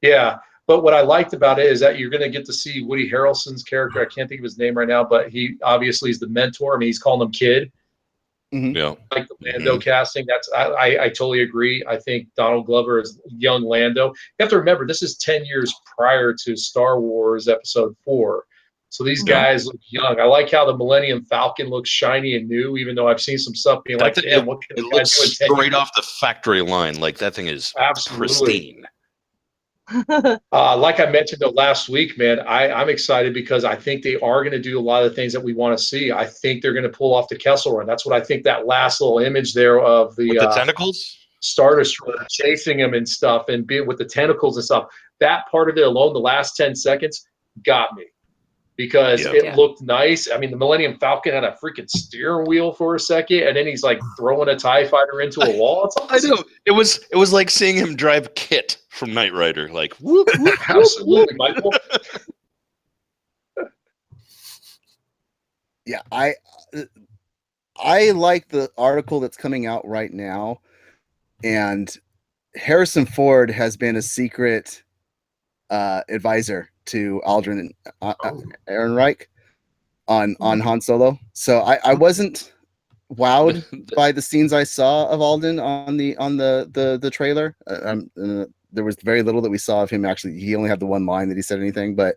Yeah. But what I liked about it is that you're going to get to see Woody Harrelson's character. I can't think of his name right now, but he obviously is the mentor. I mean, he's calling him kid. Mm-hmm. Yeah. Like the Lando casting. I totally agree. I think Donald Glover is young Lando. You have to remember, this is 10 years prior to Star Wars Episode 4. So these guys look young. I like how the Millennium Falcon looks shiny and new, even though I've seen some stuff being like, damn, what can it looks straight off the factory line. Like that thing is pristine. Like I mentioned last week, man, I'm excited because I think they are going to do a lot of the things that we want to see. I think they're going to pull off the Kessel Run. That's what I think. That last little image there of the tentacles, Star Destroyer chasing him and stuff, and being with the tentacles and stuff. That part of it alone, the last 10 seconds, got me because it looked nice. I mean, the Millennium Falcon had a freaking steering wheel for a second, and then he's like throwing a TIE fighter into a wall. It's awesome. I know. It was like seeing him drive Kit from Knight Rider. Like, whoop, whoop, absolutely, Michael. Yeah, I like the article that's coming out right now, and Harrison Ford has been a secret advisor to Aldrin and Ehrenreich on Han Solo. So I wasn't wowed by the scenes I saw of Alden on the trailer. There was very little that we saw of him. Actually, he only had the one line that he said anything, but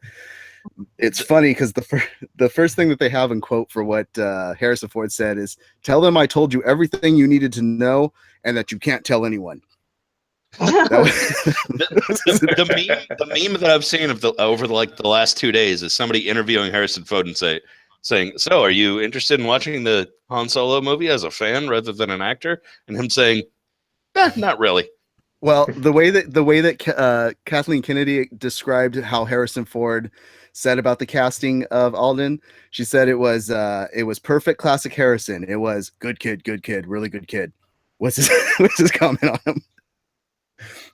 it's funny because the first thing that they have in quote for what Harrison Ford said is, "Tell them I told you everything you needed to know and that you can't tell anyone." the meme that I've seen over the last 2 days is somebody interviewing Harrison Ford and saying, "So, are you interested in watching the Han Solo movie as a fan rather than an actor?" And him saying, "Not really." Well, the way that Kathleen Kennedy described how Harrison Ford said about the casting of Alden, she said it was perfect classic Harrison. It was good kid, really good kid. What's his comment on him?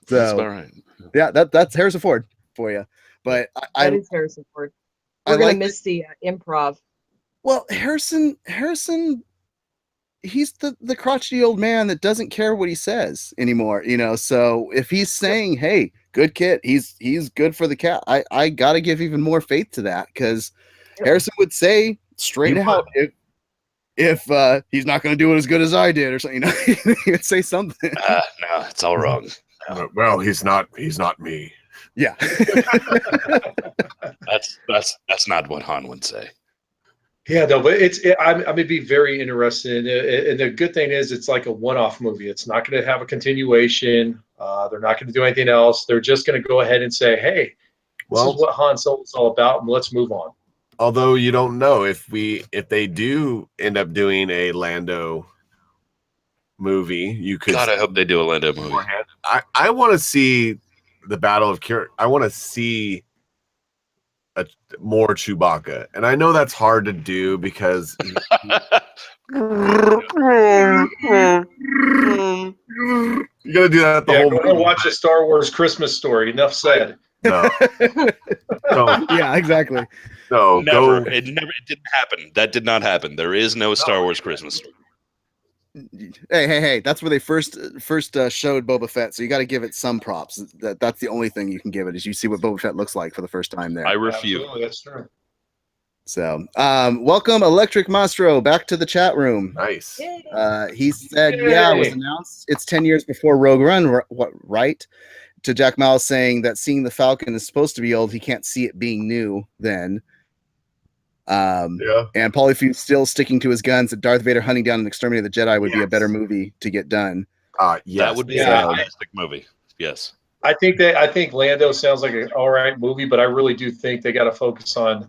So that's about right. Yeah, that's Harrison Ford for you. But that is Harrison Ford. We're gonna miss the improv. Well, Harrison, he's the crotchety old man that doesn't care what he says anymore, you know. So if he's saying, "Hey, good kid," he's good for the cat. I gotta give even more faith to that because Harrison would say straight out if he's not going to do it as good as I did or something, you know, he would say something. No, it's all wrong. Well, he's not me. Yeah. that's not what Han would say. Yeah, no, but I'm going to be very interested in it. And the good thing is it's like a one-off movie. It's not going to have a continuation. They're not going to do anything else. They're just going to go ahead and say, "Hey, this is what Han Solo is all about, and let's move on." Although you don't know if they do end up doing a Lando movie, you could. God, I hope they do a Lando movie. I want to see the Battle of Kir. I want to see more Chewbacca, and I know that's hard to do because you gotta do that the whole movie. Go watch a Star Wars Christmas Story. Enough said. No. Yeah, exactly. No, never. It didn't happen. That did not happen. There is no Star Wars Christmas Story. Hey! That's where they first showed Boba Fett. So you got to give it some props. That's the only thing you can give it is you see what Boba Fett looks like for the first time there. I refuse. Absolutely, that's true. So, welcome Electric Mastro back to the chat room. Nice. He said, yeah, it was announced. It's 10 years before Rogue One, right? To Jack Malice saying that seeing the Falcon is supposed to be old. He can't see it being new then. And Polyfuse still sticking to his guns that Darth Vader hunting down and exterminating the Jedi would be a better movie to get done. Yes. That would be a fantastic movie. Yes. I think Lando sounds like an all right movie, but I really do think they got to focus on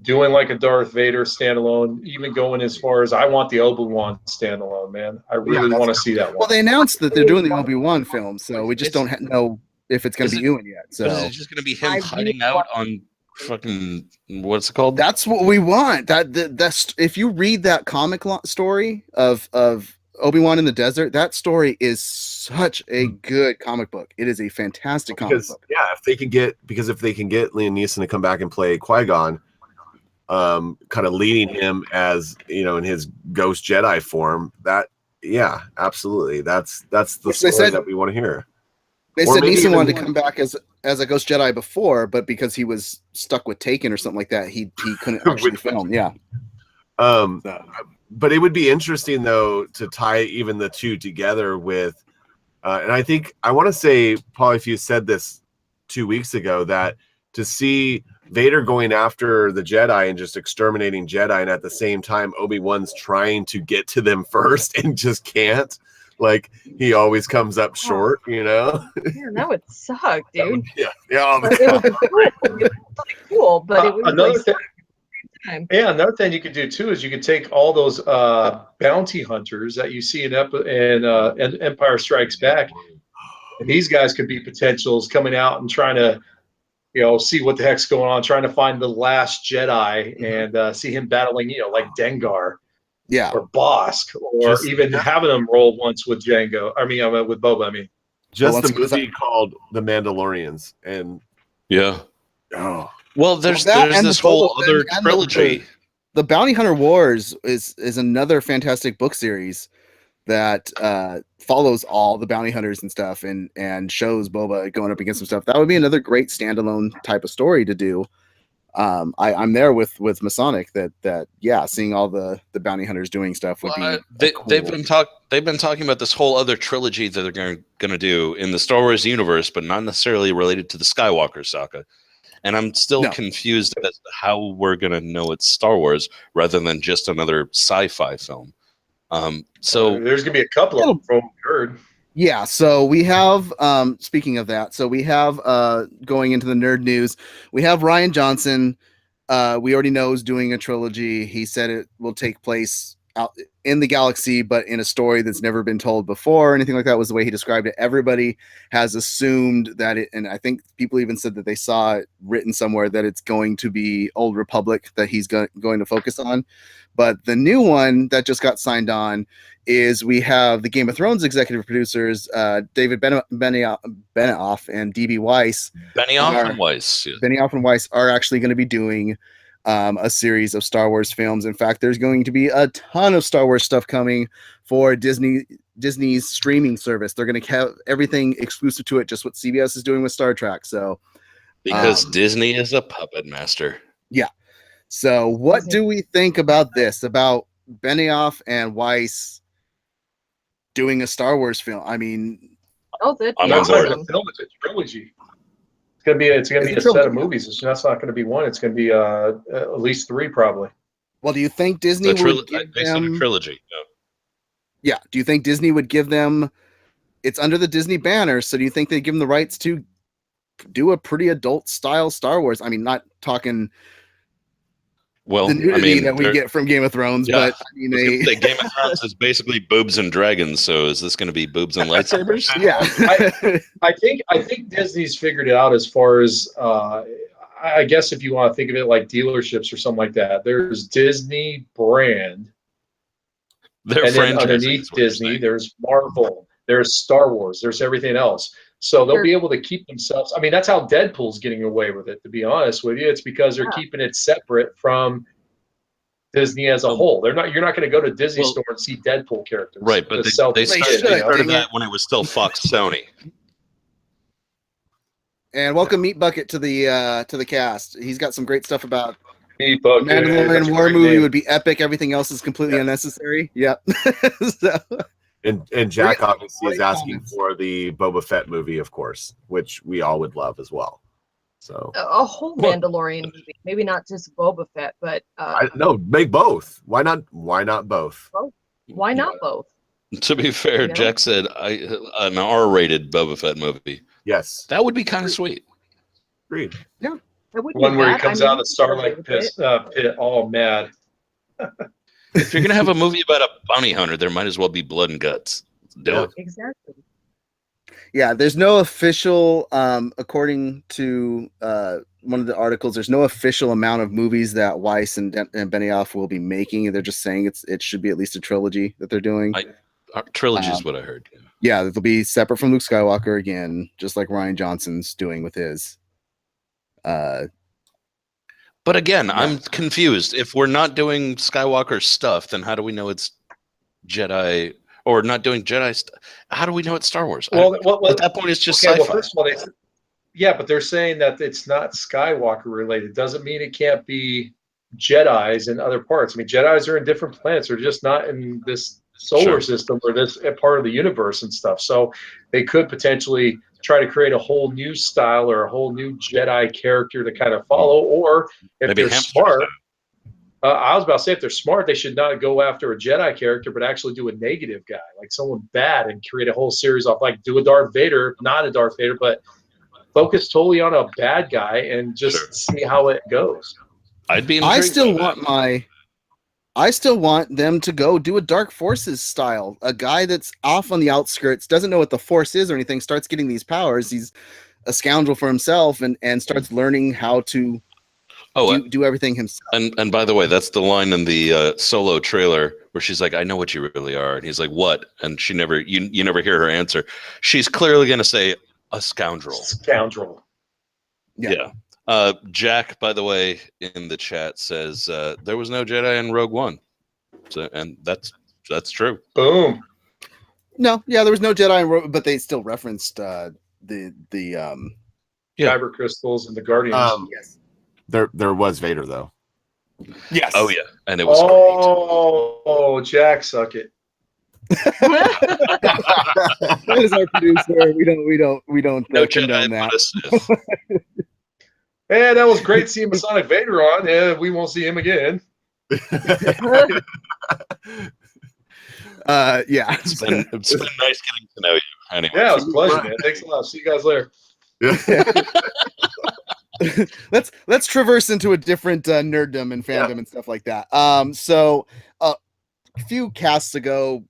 doing like a Darth Vader standalone, even going as far as I want the Obi-Wan standalone, man. I really want to see that one. Well, they announced that they're doing the Obi-Wan film, so we just don't know if it's going to be Ewan yet. So it's just going to be him hiding out on fucking what's it called? That's what we want. That's if you read that comic story of Obi-Wan in the desert, that story is such a good comic book. It is a fantastic comic book. Yeah, if they can get Liam Neeson to come back and play Qui-Gon, kind of leading him as in his Ghost Jedi form, absolutely, that's the story that we want to hear. They said Neeson wanted to come back as a Ghost Jedi before, but because he was stuck with Taken or something like that, he couldn't actually film. Yeah. But it would be interesting though to tie even the two together with, and I want to say Polyfuse said this 2 weeks ago, that to see Vader going after the Jedi and just exterminating Jedi, and at the same time Obi-Wan's trying to get to them first and just can't. Like, he always comes up short, Yeah, that would suck, dude. Yeah. It was cool, but it was another thing. Yeah, another thing you could do too is you could take all those bounty hunters that you see in Empire Strikes Back, and these guys could be potentials coming out and trying to, see what the heck's going on, trying to find the last Jedi and see him battling, like Dengar. Yeah, or Bosk, or even having them roll once with Django. With Boba. Just the movie called The Mandalorians, and there's this whole other trilogy. The Bounty Hunter Wars is another fantastic book series that follows all the bounty hunters and stuff, and shows Boba going up against some stuff. That would be another great standalone type of story to do. I'm there with Masonic that seeing all the bounty hunters doing stuff would be cool. They've been talking about this whole other trilogy that they're going to do in the Star Wars universe, but not necessarily related to the Skywalker saga. And I'm still confused as to how we're going to know it's Star Wars rather than just another sci-fi film. So there's going to be a couple of them from Nerd. Yeah, so we have, speaking of that, we have going into the nerd news, we have Rian Johnson. We already know is doing a trilogy. He said it will take place out in the galaxy, but in a story that's never been told before or anything like that, was the way he described it. Everybody has assumed that it, and I think people even said that they saw it written somewhere that it's going to be Old Republic that he's going to focus on. But the new one that just got signed on is we have the Game of Thrones executive producers, David Benioff and D.B. Weiss. Benioff and Weiss are actually going to be doing a series of Star Wars films. In fact, there's going to be a ton of Star Wars stuff coming for Disney's streaming service. They're going to have everything exclusive to it, just what CBS is doing with Star Trek. So, because Disney is a puppet master. Yeah. So, what do we think about this? About Benioff and Weiss doing a Star Wars film? I mean, it's a trilogy. It's gonna be a set of movies. That's not gonna be one. It's gonna be at least three, probably. Well, do you think Disney would give them a trilogy? No. Yeah. Do you think Disney would give them? It's under the Disney banner, so do you think they give them the rights to do a pretty adult style Star Wars? I mean, not talking. Well, the nudity that we get from Game of Thrones, but I mean, the Game of Thrones is basically boobs and dragons. So is this going to be boobs and lightsabers? Yeah, I think Disney's figured it out as far as I guess if you want to think of it like dealerships or something like that. There's Disney brand, and then underneath Disney, there's Marvel, there's Star Wars, there's everything else. So they'll be able to keep themselves. I mean, that's how Deadpool's getting away with it, to be honest with you. It's because they're keeping it separate from Disney as a whole. You're not going to go to Disney store and see Deadpool characters. Right, but they started that when it was still Fox Sony. And welcome Meat Bucket to the cast. He's got some great stuff about Mandalorian war movie would be epic. Everything else is completely unnecessary. Yep. So, and Jack obviously is asking for the Boba Fett movie, of course, which we all would love as well. So a whole Mandalorian movie, maybe not just Boba Fett, but no, make both. Why not? Why not both? Why not both? To be fair, Jack said an R-rated Boba Fett movie. Yes, that would be kind of sweet. Agreed. Yeah, one where he comes out of the Starlight pit, all mad. If you're gonna have a movie about a bounty hunter, there might as well be blood and guts. Do it. Exactly. Yeah, there's no official, according to one of the articles, there's no official amount of movies that Weiss and Benioff will be making. They're just saying it should be at least a trilogy that they're doing. Trilogy is what I heard. Yeah, they'll be separate from Luke Skywalker again, just like Rian Johnson's doing with his. But again, I'm confused. If we're not doing Skywalker stuff, then how do we know it's Jedi? Or not doing Jedi stuff? How do we know it's Star Wars? Well, at that point, it's just sci-fi. Well, first of all, but they're saying that it's not Skywalker related. Doesn't mean it can't be Jedis in other parts. I mean, Jedis are in different planets. They're just not in this solar system or this part of the universe and stuff. So they could potentially try to create a whole new style or a whole new Jedi character to kind of follow. Or if maybe they're smart, I was about to say, if they're smart, they should not go after a Jedi character, but actually do a negative guy, like someone bad, and create a whole series off, like do a Darth Vader, not a Darth Vader, but focus totally on a bad guy and just see how it goes. I'd be. I still want them to go do a Dark Forces style. A guy that's off on the outskirts, doesn't know what the Force is or anything, starts getting these powers. He's a scoundrel for himself and starts learning how to do everything himself. And by the way, that's the line in the Solo trailer where she's like, "I know what you really are," and he's like, "What?" And she never, you never hear her answer. She's clearly going to say a scoundrel. Scoundrel. Yeah. Jack, by the way, in the chat says there was no Jedi in Rogue One, and that's true. Boom. No, yeah, there was no Jedi in Rogue, but they still referenced the Kyber crystals and the Guardians. Yes. There was Vader though. Yes. Oh yeah, and it was great. Oh, Jack, suck it. That is our producer. We don't No condone Jedi, that. Hey, that was great seeing Masonic Vader on. Yeah, we won't see him again. Yeah. It's been nice getting to know you. Anyway. Yeah, it was a pleasure, man. Thanks a lot. See you guys later. Let's traverse into a different nerddom and fandom and stuff like that. So a few casts ago,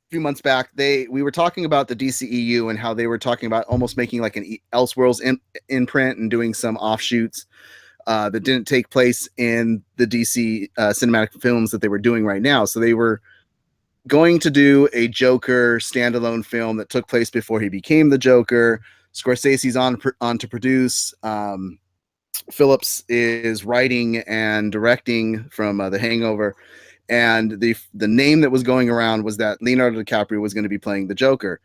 a few months back, we were talking about the DCEU and how they were talking about almost making like an Elseworlds imprint and doing some offshoots that didn't take place in the DC cinematic films that they were doing right now. So they were going to do a Joker standalone film that took place before he became the Joker. Scorsese's on to produce. Phillips is writing and directing from The Hangover, and the name that was going around was that Leonardo DiCaprio was going to be playing the Joker.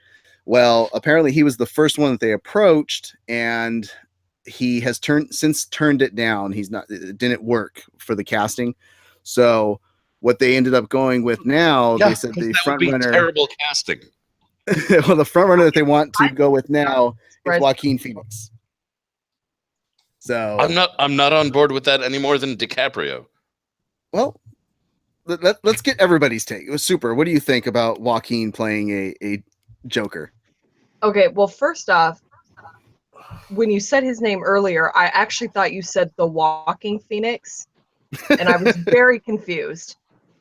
Well, apparently he was the first one that they approached, and he has turned it down. It didn't work for the casting. So what they ended up going with now, they said the front runner. Terrible casting. Well, the front runner that they want to go with now is Joaquin Phoenix. So I'm not on board with that any more than DiCaprio. Well, let's get everybody's take. It was super. What do you think about Joaquin playing a Joker? Okay, well, first off, when you said his name earlier, I actually thought you said the Walking Phoenix, and I was very confused.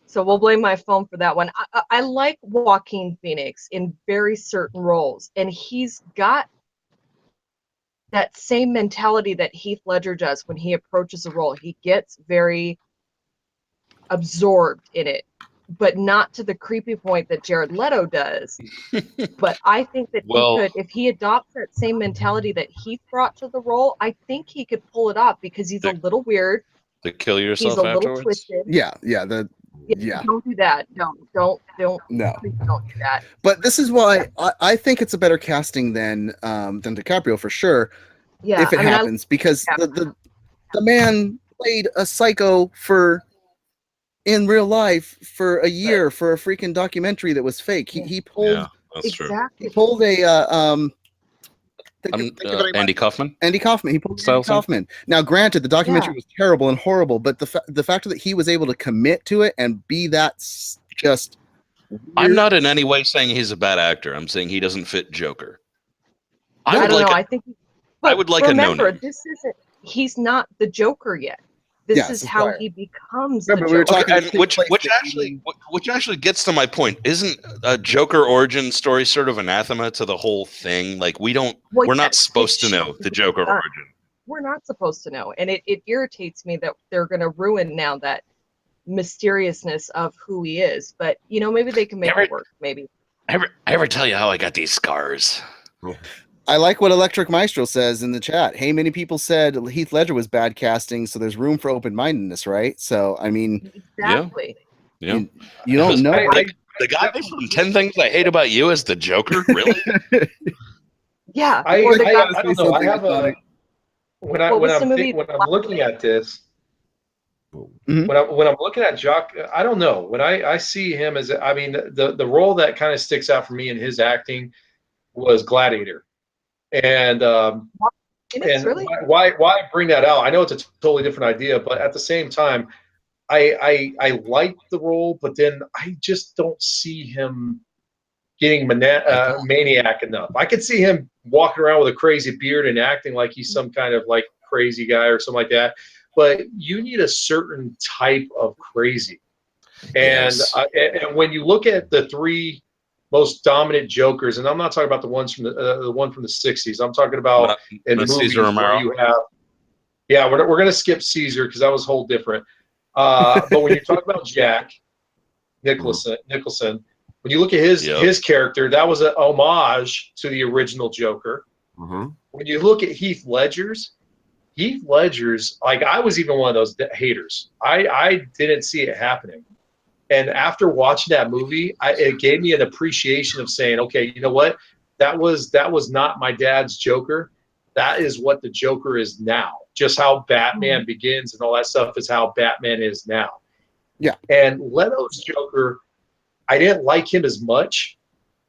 So we'll blame my phone for that one. I like Joaquin Phoenix in very certain roles, and he's got that same mentality that Heath Ledger does when he approaches a role. He gets very absorbed in it, but not to the creepy point that Jared Leto does. But I think that he could, if he adopts that same mentality that Heath brought to the role, I think he could pull it off because he's a little weird. To kill yourself he's a afterwards? little twisted. Yeah. Don't do that. Don't. No. Please don't do that. But this is why I think it's a better casting than DiCaprio for sure. Yeah, if it happens, because the man, played a psycho in real life for a year for a freaking documentary that was fake. He pulled. Yeah, that's true. Exactly. He pulled a Andy Kaufman. Andy Kaufman. He pulled Style Andy Kaufman. Now, granted, the documentary was terrible and horrible, but the fact that he was able to commit to it and be that just. I'm not in any way saying he's a bad actor. I'm saying he doesn't fit Joker. I don't know. I think. I would like remember, a no-name. this isn't. He's not the Joker yet. This is how he becomes the Joker. We were talking which actually gets to my point. Isn't a Joker origin story sort of anathema to the whole thing? Like we're not supposed to know the Joker origin. We're not supposed to know, and it irritates me that they're going to ruin now that mysteriousness of who he is. But maybe they can make it work. Maybe. I ever tell you how I got these scars? I like what Electric Maestro says in the chat. Hey, many people said Heath Ledger was bad casting, so there's room for open-mindedness, right? So, I mean, exactly. Yeah. You don't know. The guy from 10 Things I Hate About You is the Joker, really? Yeah. I don't know. I have a when I'm looking at this. Mm-hmm. When I'm looking at Jock, I don't know. When I see him as, I mean, the role that kind of sticks out for me in his acting was Gladiator. And really? why I bring that out? I know it's a totally different idea, but at the same time, I like the role, but then I just don't see him getting maniac enough. I could see him walking around with a crazy beard and acting like he's some kind of like crazy guy or something like that. But you need a certain type of crazy, and when you look at the three most dominant Jokers, and I'm not talking about the ones from the one from the '60s. I'm talking about in movies Caesar where you have. Yeah, we're going to skip Caesar because that was whole different. But when you talk about Jack Nicholson, when you look at his character, that was an homage to the original Joker. Mm-hmm. When you look at Heath Ledger's, like, I was even one of those haters. I didn't see it happening. And after watching that movie, it gave me an appreciation of saying, okay, you know what? That was not my dad's Joker. That is what the Joker is now. Just how Batman begins and all that stuff is how Batman is now. Yeah. And Leto's Joker, I didn't like him as much.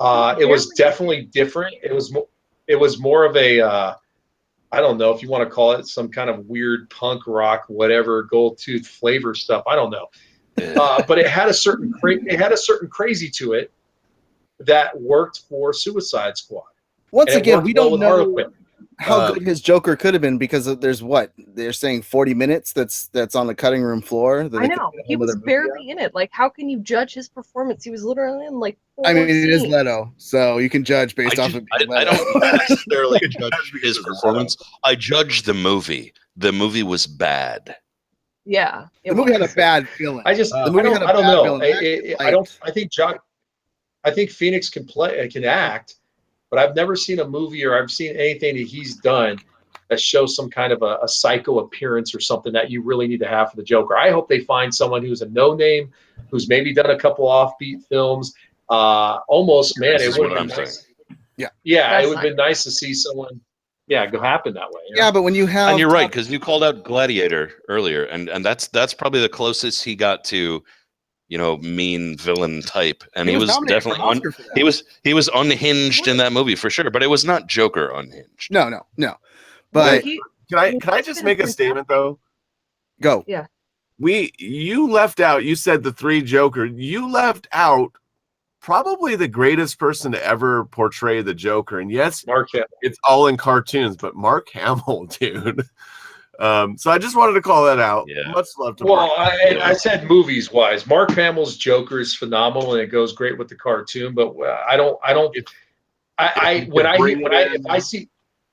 It was definitely different. It was more of a I don't know if you want to call it some kind of weird punk rock, whatever, gold tooth flavor stuff. I don't know. But it had a certain crazy to it that worked for Suicide Squad. Once again, we don't know Harlequin. how good his Joker could have been because there's what they're saying 40 minutes that's on the cutting room floor. I know he was barely in it. Like, how can you judge his performance? He was literally in like 4 I mean, scenes. It is Leto, so you can judge based off of. I don't necessarily judge his performance. I judge the movie. The movie was bad. Yeah, the movie had a bad feeling. I don't know. I think Phoenix can act, but I've never seen a movie or I've seen anything that he's done that shows some kind of a psycho appearance or something that you really need to have for the Joker. I hope they find someone who's a no-name, who's maybe done a couple offbeat films. Almost, man, it would be nice. Yeah, it would have been nice to see someone. Yeah, go happen that way. Yeah, but when you have, and you're right, because you called out Gladiator earlier, and that's probably the closest he got to, mean villain type, and he was definitely he was unhinged in that movie for sure, but it was not Joker unhinged. No. But can I just make a statement though? Go. Yeah. You left out. You said the three Joker. You left out probably the greatest person to ever portray the Joker. And yes, Mark Hamill. It's all in cartoons, but Mark Hamill, dude. So I just wanted to call that out. Yeah. Much love to Well, Mark. I said movies wise, Mark Hamill's Joker is phenomenal and it goes great with the cartoon. But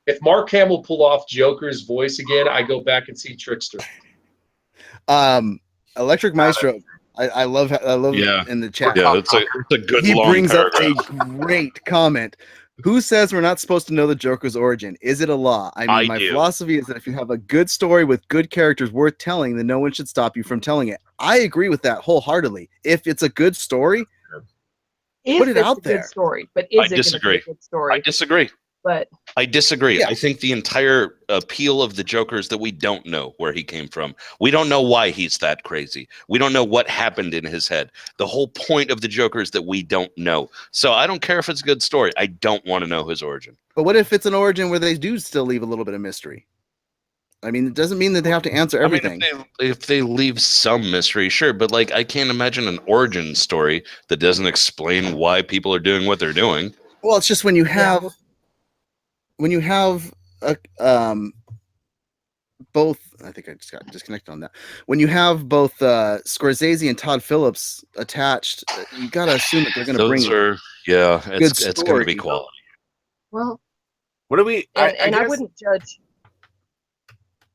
if Mark Hamill pulled off Joker's voice again, I go back and see Trickster. Electric Maestro. I love in the chat. Yeah, it's a good. He long brings paragraph. up a great comment. Who says we're not supposed to know the Joker's origin? Is it a law? I mean, my philosophy is that if you have a good story with good characters worth telling, then no one should stop you from telling it. I agree with that wholeheartedly. If it's a good story, put it out there. Good story, but is it a good story? I disagree. But I disagree. Yeah. I think the entire appeal of the Joker is that we don't know where he came from. We don't know why he's that crazy. We don't know what happened in his head. The whole point of the Joker is that we don't know. So I don't care if it's a good story. I don't want to know his origin. But what if it's an origin where they do still leave a little bit of mystery? I mean, it doesn't mean that they have to answer everything. I mean, if they leave some mystery, sure. But like, I can't imagine an origin story that doesn't explain why people are doing what they're doing. Well, it's just when you have a, both. I think I just got disconnected on that. When you have both Scorsese and Todd Phillips attached, you got to assume that they're going to bring. It's going to be quality. well, What do we? I wouldn't judge.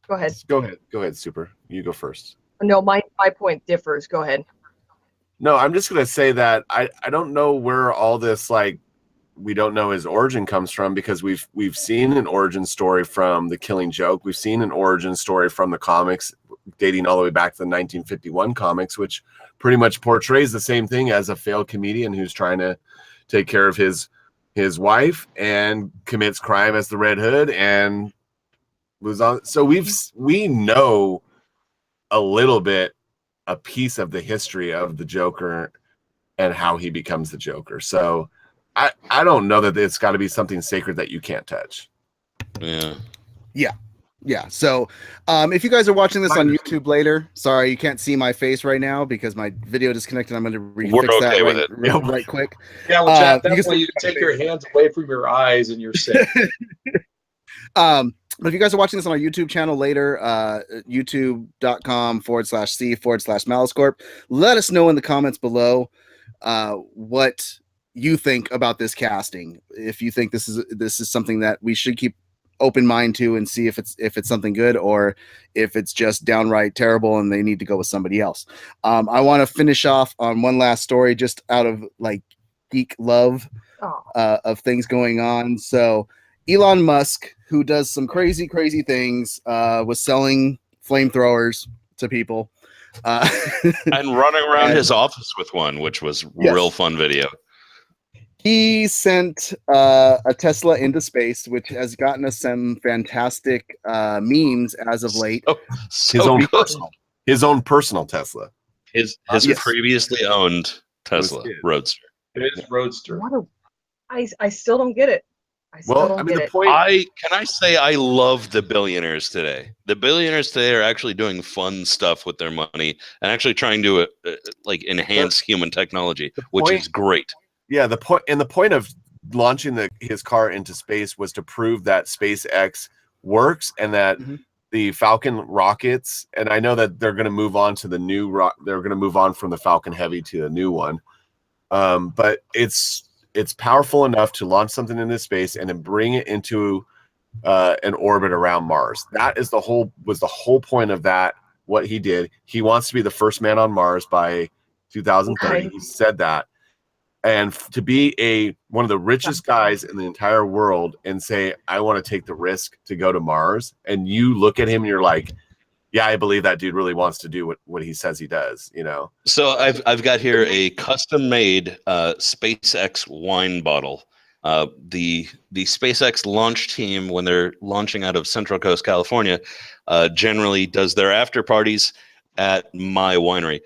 Go ahead. Go ahead, Super. You go first. No, my point differs. Go ahead. No, I'm just gonna say that I don't know where all this like we don't know his origin comes from, because we've seen an origin story from The Killing Joke. We've seen an origin story from the comics dating all the way back to the 1951 comics, which pretty much portrays the same thing as a failed comedian who's trying to take care of his wife and commits crime as the Red Hood and was on. So we know a little bit, a piece of the history of the Joker and how he becomes the Joker. So I don't know that it's got to be something sacred that you can't touch. Yeah. So if you guys are watching this on YouTube later, sorry, you can't see my face right now because my video disconnected. I'm going to refix that right quick. Yeah, well, Chad, that's why you take your hands away from your eyes and you're sick. But if you guys are watching this on our YouTube channel later, youtube.com/C/Malice Corp, let us know in the comments below what you think about this casting. If you think this is something that we should keep open mind to and see if it's something good, or if it's just downright terrible and they need to go with somebody else. I want to finish off on one last story just out of like geek love of things going on. So Elon Musk, who does some crazy things, was selling flamethrowers to people and running around his office with one, which was real fun video. He sent a Tesla into space, which has gotten us some fantastic memes as of late. His own personal Tesla. His previously owned Tesla Roadster. It is Roadster. I still don't get it. I love the billionaires today. The billionaires today are actually doing fun stuff with their money and actually trying to enhance human technology, which is great. Yeah, the point of launching his car into space was to prove that SpaceX works and that the Falcon rockets, and I know that they're going to move on to the new they're going to move on from the Falcon Heavy to a new one, but it's powerful enough to launch something into space and then bring it into an orbit around Mars. That was the whole point of that. What he did, he wants to be the first man on Mars by 2030. Okay. He said that. And to be one of the richest guys in the entire world and say, I want to take the risk to go to Mars, and you look at him and you're like, yeah, I believe that dude really wants to do what he says he does, you know? So I've got here a custom-made SpaceX wine bottle. The SpaceX launch team, when they're launching out of Central Coast, California, generally does their after parties at my winery.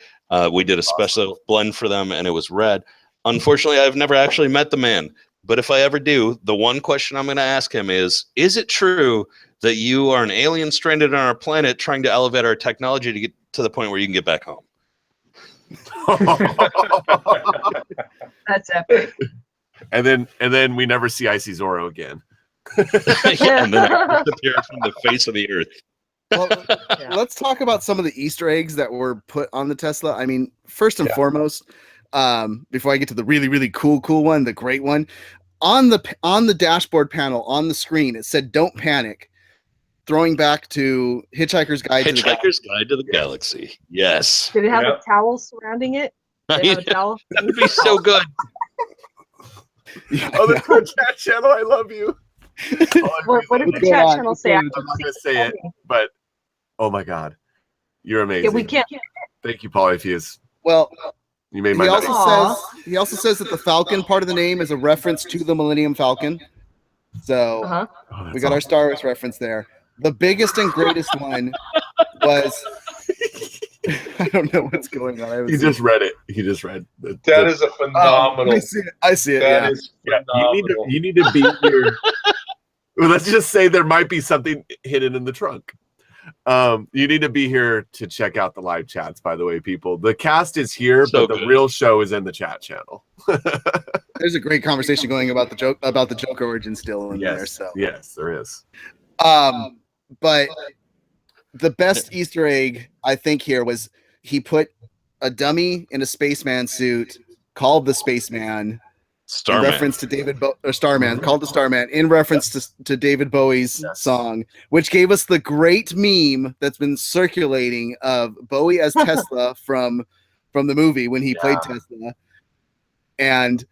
We did a special blend for them, and it was red. Unfortunately, I've never actually met the man, but if I ever do, the one question I'm going to ask him is it true that you are an alien stranded on our planet trying to elevate our technology to get to the point where you can get back home? That's epic. And then we never see Icy Zorro again. And then I disappear from the face of the earth. Well, let's talk about some of the Easter eggs that were put on the Tesla. I mean, first and foremost, before I get to the really cool one, the great one, on the dashboard panel on the screen, it said "Don't panic," throwing back to Hitchhiker's Guide to the Galaxy. Yes. Did it have a towel surrounding it? Did it have a towel? That would be so good. Oh, the chat channel, I love you. What did the chat channel say? I'm not going to say it, but oh my God, you're amazing. Yeah, we can't. Thank you, Polyfuse. Well, you made my he also says that the Falcon part of the name is a reference to the Millennium Falcon. So we got our Star Wars reference there. The biggest and greatest one was I don't know what's going on. He just read it. He just read that is a phenomenal. I see it. That is phenomenal. You need to be here. Well, let's just say there might be something hidden in the trunk. You need to be here to check out the live chats, by the way, people. The cast is here, but the real show is in the chat channel. There's a great conversation going about the joke origin still in there. So yes, there is. But the best Easter egg I think here was he put a dummy in a spaceman suit called the Spaceman. Starman. In reference to Starman, called the Starman, in reference to David Bowie's song, which gave us the great meme that's been circulating of Bowie as Tesla from the movie when he played Tesla, and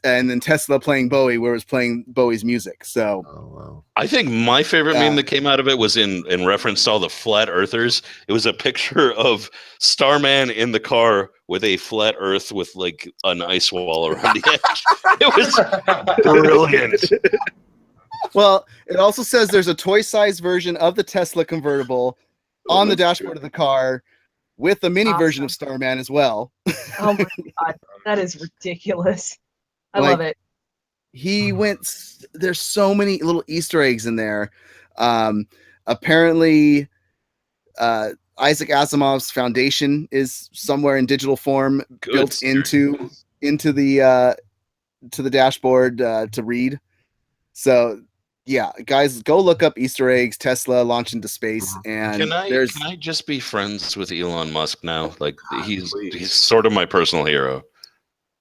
then Tesla playing Bowie, where it was playing Bowie's music. So, I think my favorite meme that came out of it was in reference to all the flat earthers. It was a picture of Starman in the car with a flat earth with like an ice wall around the edge. It was brilliant. Well, it also says there's a toy-sized version of the Tesla convertible on the dashboard of the car with a mini version of Starman as well. Oh my god, that is ridiculous. I love it. There's so many little Easter eggs in there. Apparently, Isaac Asimov's Foundation is somewhere in digital form built into the dashboard to read. So yeah, guys, go look up Easter eggs, Tesla launch into space, and can I just be friends with Elon Musk now? Like he's sort of my personal hero.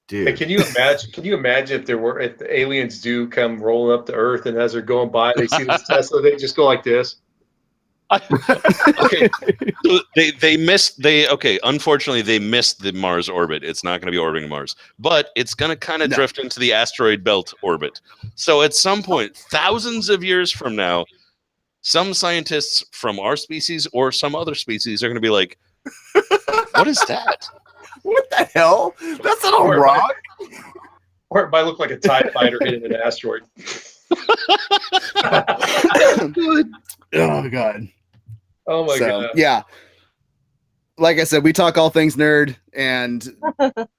Dude. Hey, can you imagine if the aliens do come rolling up to Earth, and as they're going by, they see this Tesla, they just go like this. Okay, so unfortunately they missed the Mars orbit. It's not going to be orbiting Mars, but it's going to kind of drift into the asteroid belt orbit. So at some point, thousands of years from now, some scientists from our species or some other species are going to be like, what is that? What the hell? That's not a rock. Or it might look like a TIE fighter hitting an asteroid. Oh god. Oh my god. Yeah. Like I said, we talk all things nerd and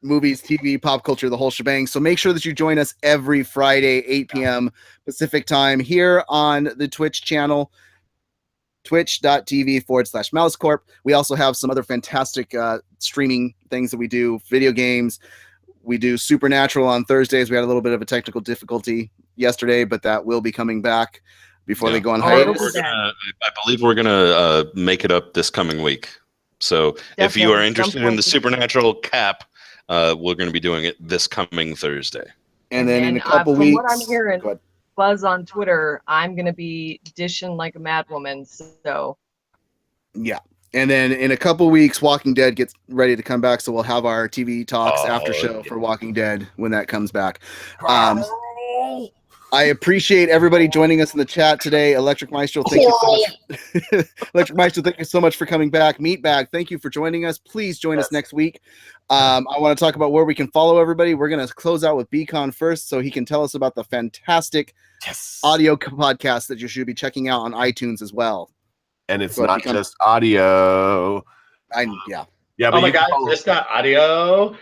movies, TV, pop culture, the whole shebang. So make sure that you join us every Friday, 8 p.m. Pacific time here on the Twitch channel, twitch.tv/Malice Corp. We also have some other fantastic streaming things that we do, video games. We do Supernatural on Thursdays. We had a little bit of a technical difficulty yesterday, but that will be coming back before they go on hiatus. I believe we're gonna make it up this coming week. So if you are interested in the Supernatural cap, we're going to be doing it this coming Thursday. And then in a couple weeks, from what I'm hearing, buzz on Twitter, I'm going to be dishing like a madwoman. So yeah. And then in a couple weeks, Walking Dead gets ready to come back. So we'll have our TV talks after show for Walking Dead when that comes back. I appreciate everybody joining us in the chat today. Electric Maestro, thank you so much. Electric Maestro, thank you so much for coming back. Meatbag, thank you for joining us. Please join us next week. I want to talk about where we can follow everybody. We're going to close out with Beacon first, so he can tell us about the fantastic audio podcast that you should be checking out on iTunes as well. And it's not just audio. Yeah. Yeah, but oh my god, it's not audio.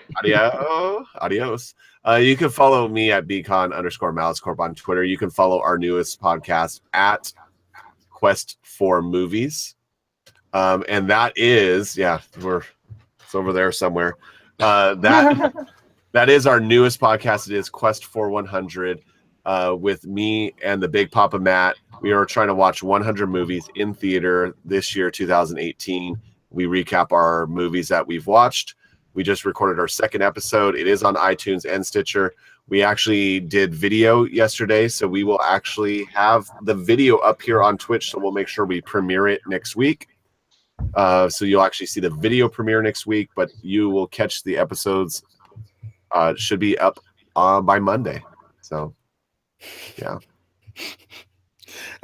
Adios. You can follow me at Beacon_Malice Corp on Twitter. You can follow our newest podcast at Quest for Movies. And that is, it's over there somewhere. That is our newest podcast. It is Quest for 100 with me and the Big Papa Matt. We are trying to watch 100 movies in theater this year, 2018. We recap our movies that we've watched. We just recorded our second episode. It is on iTunes and Stitcher. We actually did video yesterday, so we will actually have the video up here on Twitch, so we'll make sure we premiere it next week. So you'll actually see the video premiere next week, but you will catch the episodes. It should be up by Monday. So, yeah.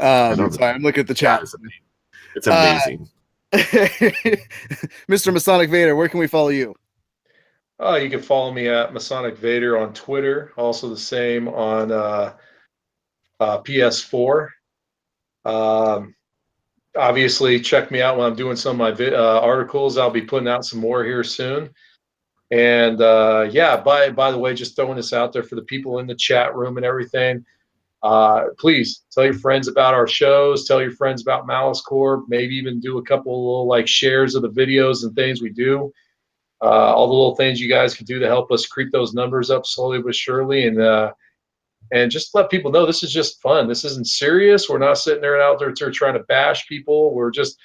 Sorry, I'm looking at the chat. It's amazing. Mr. Masonic Vader, where can we follow you? You can follow me at Masonic Vader on Twitter. Also the same on PS4. Obviously, check me out when I'm doing some of my articles. I'll be putting out some more here soon. And yeah, by the way, just throwing this out there for the people in the chat room and everything. Please tell your friends about our shows. Tell your friends about Malice Corp. Maybe even do a couple little like shares of the videos and things we do. All the little things you guys can do to help us creep those numbers up slowly but surely. And just let people know this is just fun. This isn't serious. We're not sitting there out there trying to bash people. We're just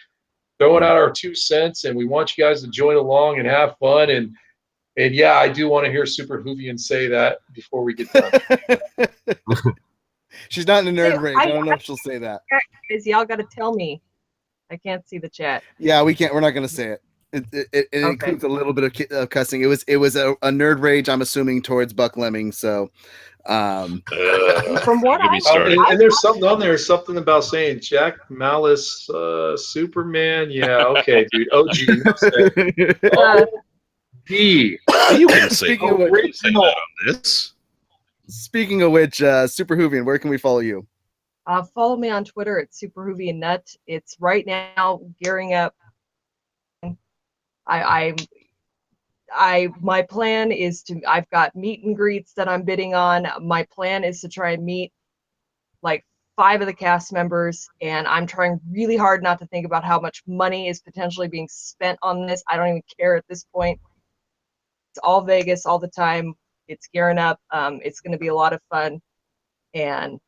throwing out our 2 cents, and we want you guys to join along and have fun. And yeah, I do want to hear Super Hoovian say that before we get done. She's not in a nerd rage. I don't know if she'll say that. Y'all got to tell me. I can't see the chat. Yeah, we can't. We're not going to say it. It includes a little bit of cussing. It was a nerd rage. I'm assuming towards Buck Lemming. So, from what and there's something on there. Something about saying Jack Malice, Superman. Yeah, okay, dude. OG. You can say that on this. Speaking of which, Super Hoovian, where can we follow you? Follow me on Twitter at SuperHoovianNut. It's right now gearing up. My plan is I've got meet and greets that I'm bidding on. My plan is to try and meet like 5 of the cast members, and I'm trying really hard not to think about how much money is potentially being spent on this. I don't even care at this point. It's all Vegas all the time. It's gearing up. It's going to be a lot of fun, and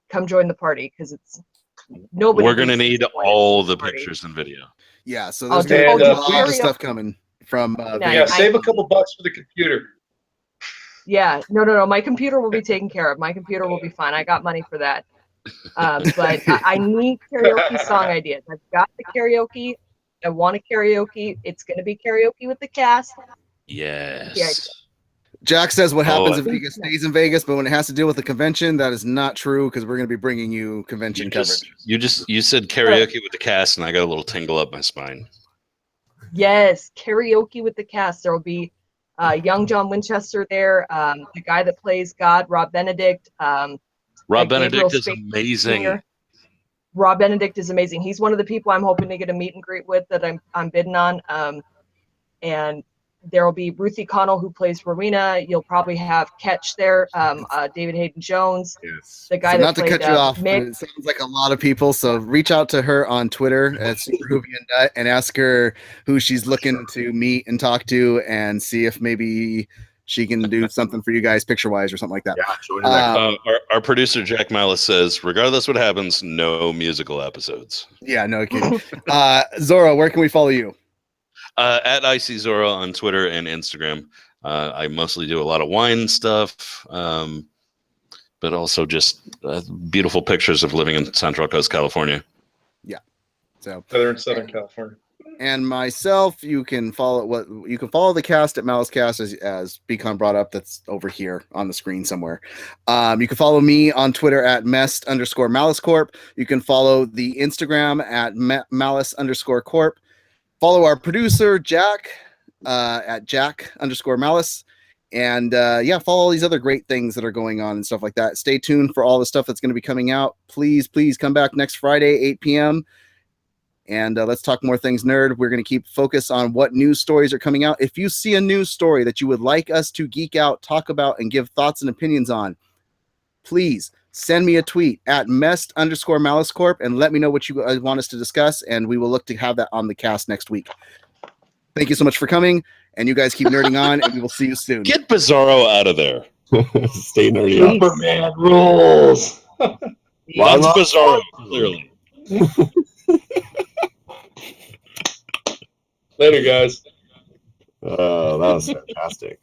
come join the party because it's nobody. We're going to need all the pictures and video. Yeah, so there's going to be a lot of stuff coming from. Save a couple bucks for the computer. Yeah, no. My computer will be taken care of. My computer will be fine. I got money for that. But I need karaoke song ideas. I've got the karaoke. I want a karaoke. It's going to be karaoke with the cast. Yes. Jack says what happens in Vegas stays in Vegas, but when it has to deal with the convention, that is not true because we're going to be bringing you convention coverage. You said karaoke with the cast, and I got a little tingle up my spine. Yes, karaoke with the cast. There will be young John Winchester there, the guy that plays God, Rob Benedict. Rob Benedict is amazing. Rob Benedict is amazing. He's one of the people I'm hoping to get a meet and greet with that I'm bidding on. And there will be Ruthie Connell, who plays Rowena. You'll probably have Ketch there, David Hayden Jones, the guy that played not to cut you off, Mick. but it sounds like a lot of people. So reach out to her on Twitter at SuperHoovianNut and ask her who she's looking to meet and talk to, and see if maybe she can do something for you guys picture-wise or something like that. Yeah, our producer Jack Malice says, regardless what happens, no musical episodes. Yeah, no kidding. Zora, where can we follow you? At IC Zora on Twitter and Instagram. I mostly do a lot of wine stuff, but also just beautiful pictures of living in Central Coast, California. Yeah, so Southern California. And myself, you can follow the cast at MaliceCast as Beacon brought up. That's over here on the screen somewhere. You can follow me on Twitter at @mest_Malice Corp. You can follow the Instagram at Malice_Corp. Follow our producer, Jack, at Jack_Malice. And follow all these other great things that are going on and stuff like that. Stay tuned for all the stuff that's going to be coming out. Please come back next Friday, 8 p.m. And let's talk more things nerd. We're going to keep focus on what news stories are coming out. If you see a news story that you would like us to geek out, talk about, and give thoughts and opinions on, please send me a tweet at @mest_Malice Corp and let me know what you want us to discuss, and we will look to have that on the cast next week. Thank you so much for coming, and you guys keep nerding on, and we will see you soon. Get Bizarro out of there. Stay nerdy. Superman rules. That's Bizarro, clearly. Later, guys. Oh, that was fantastic.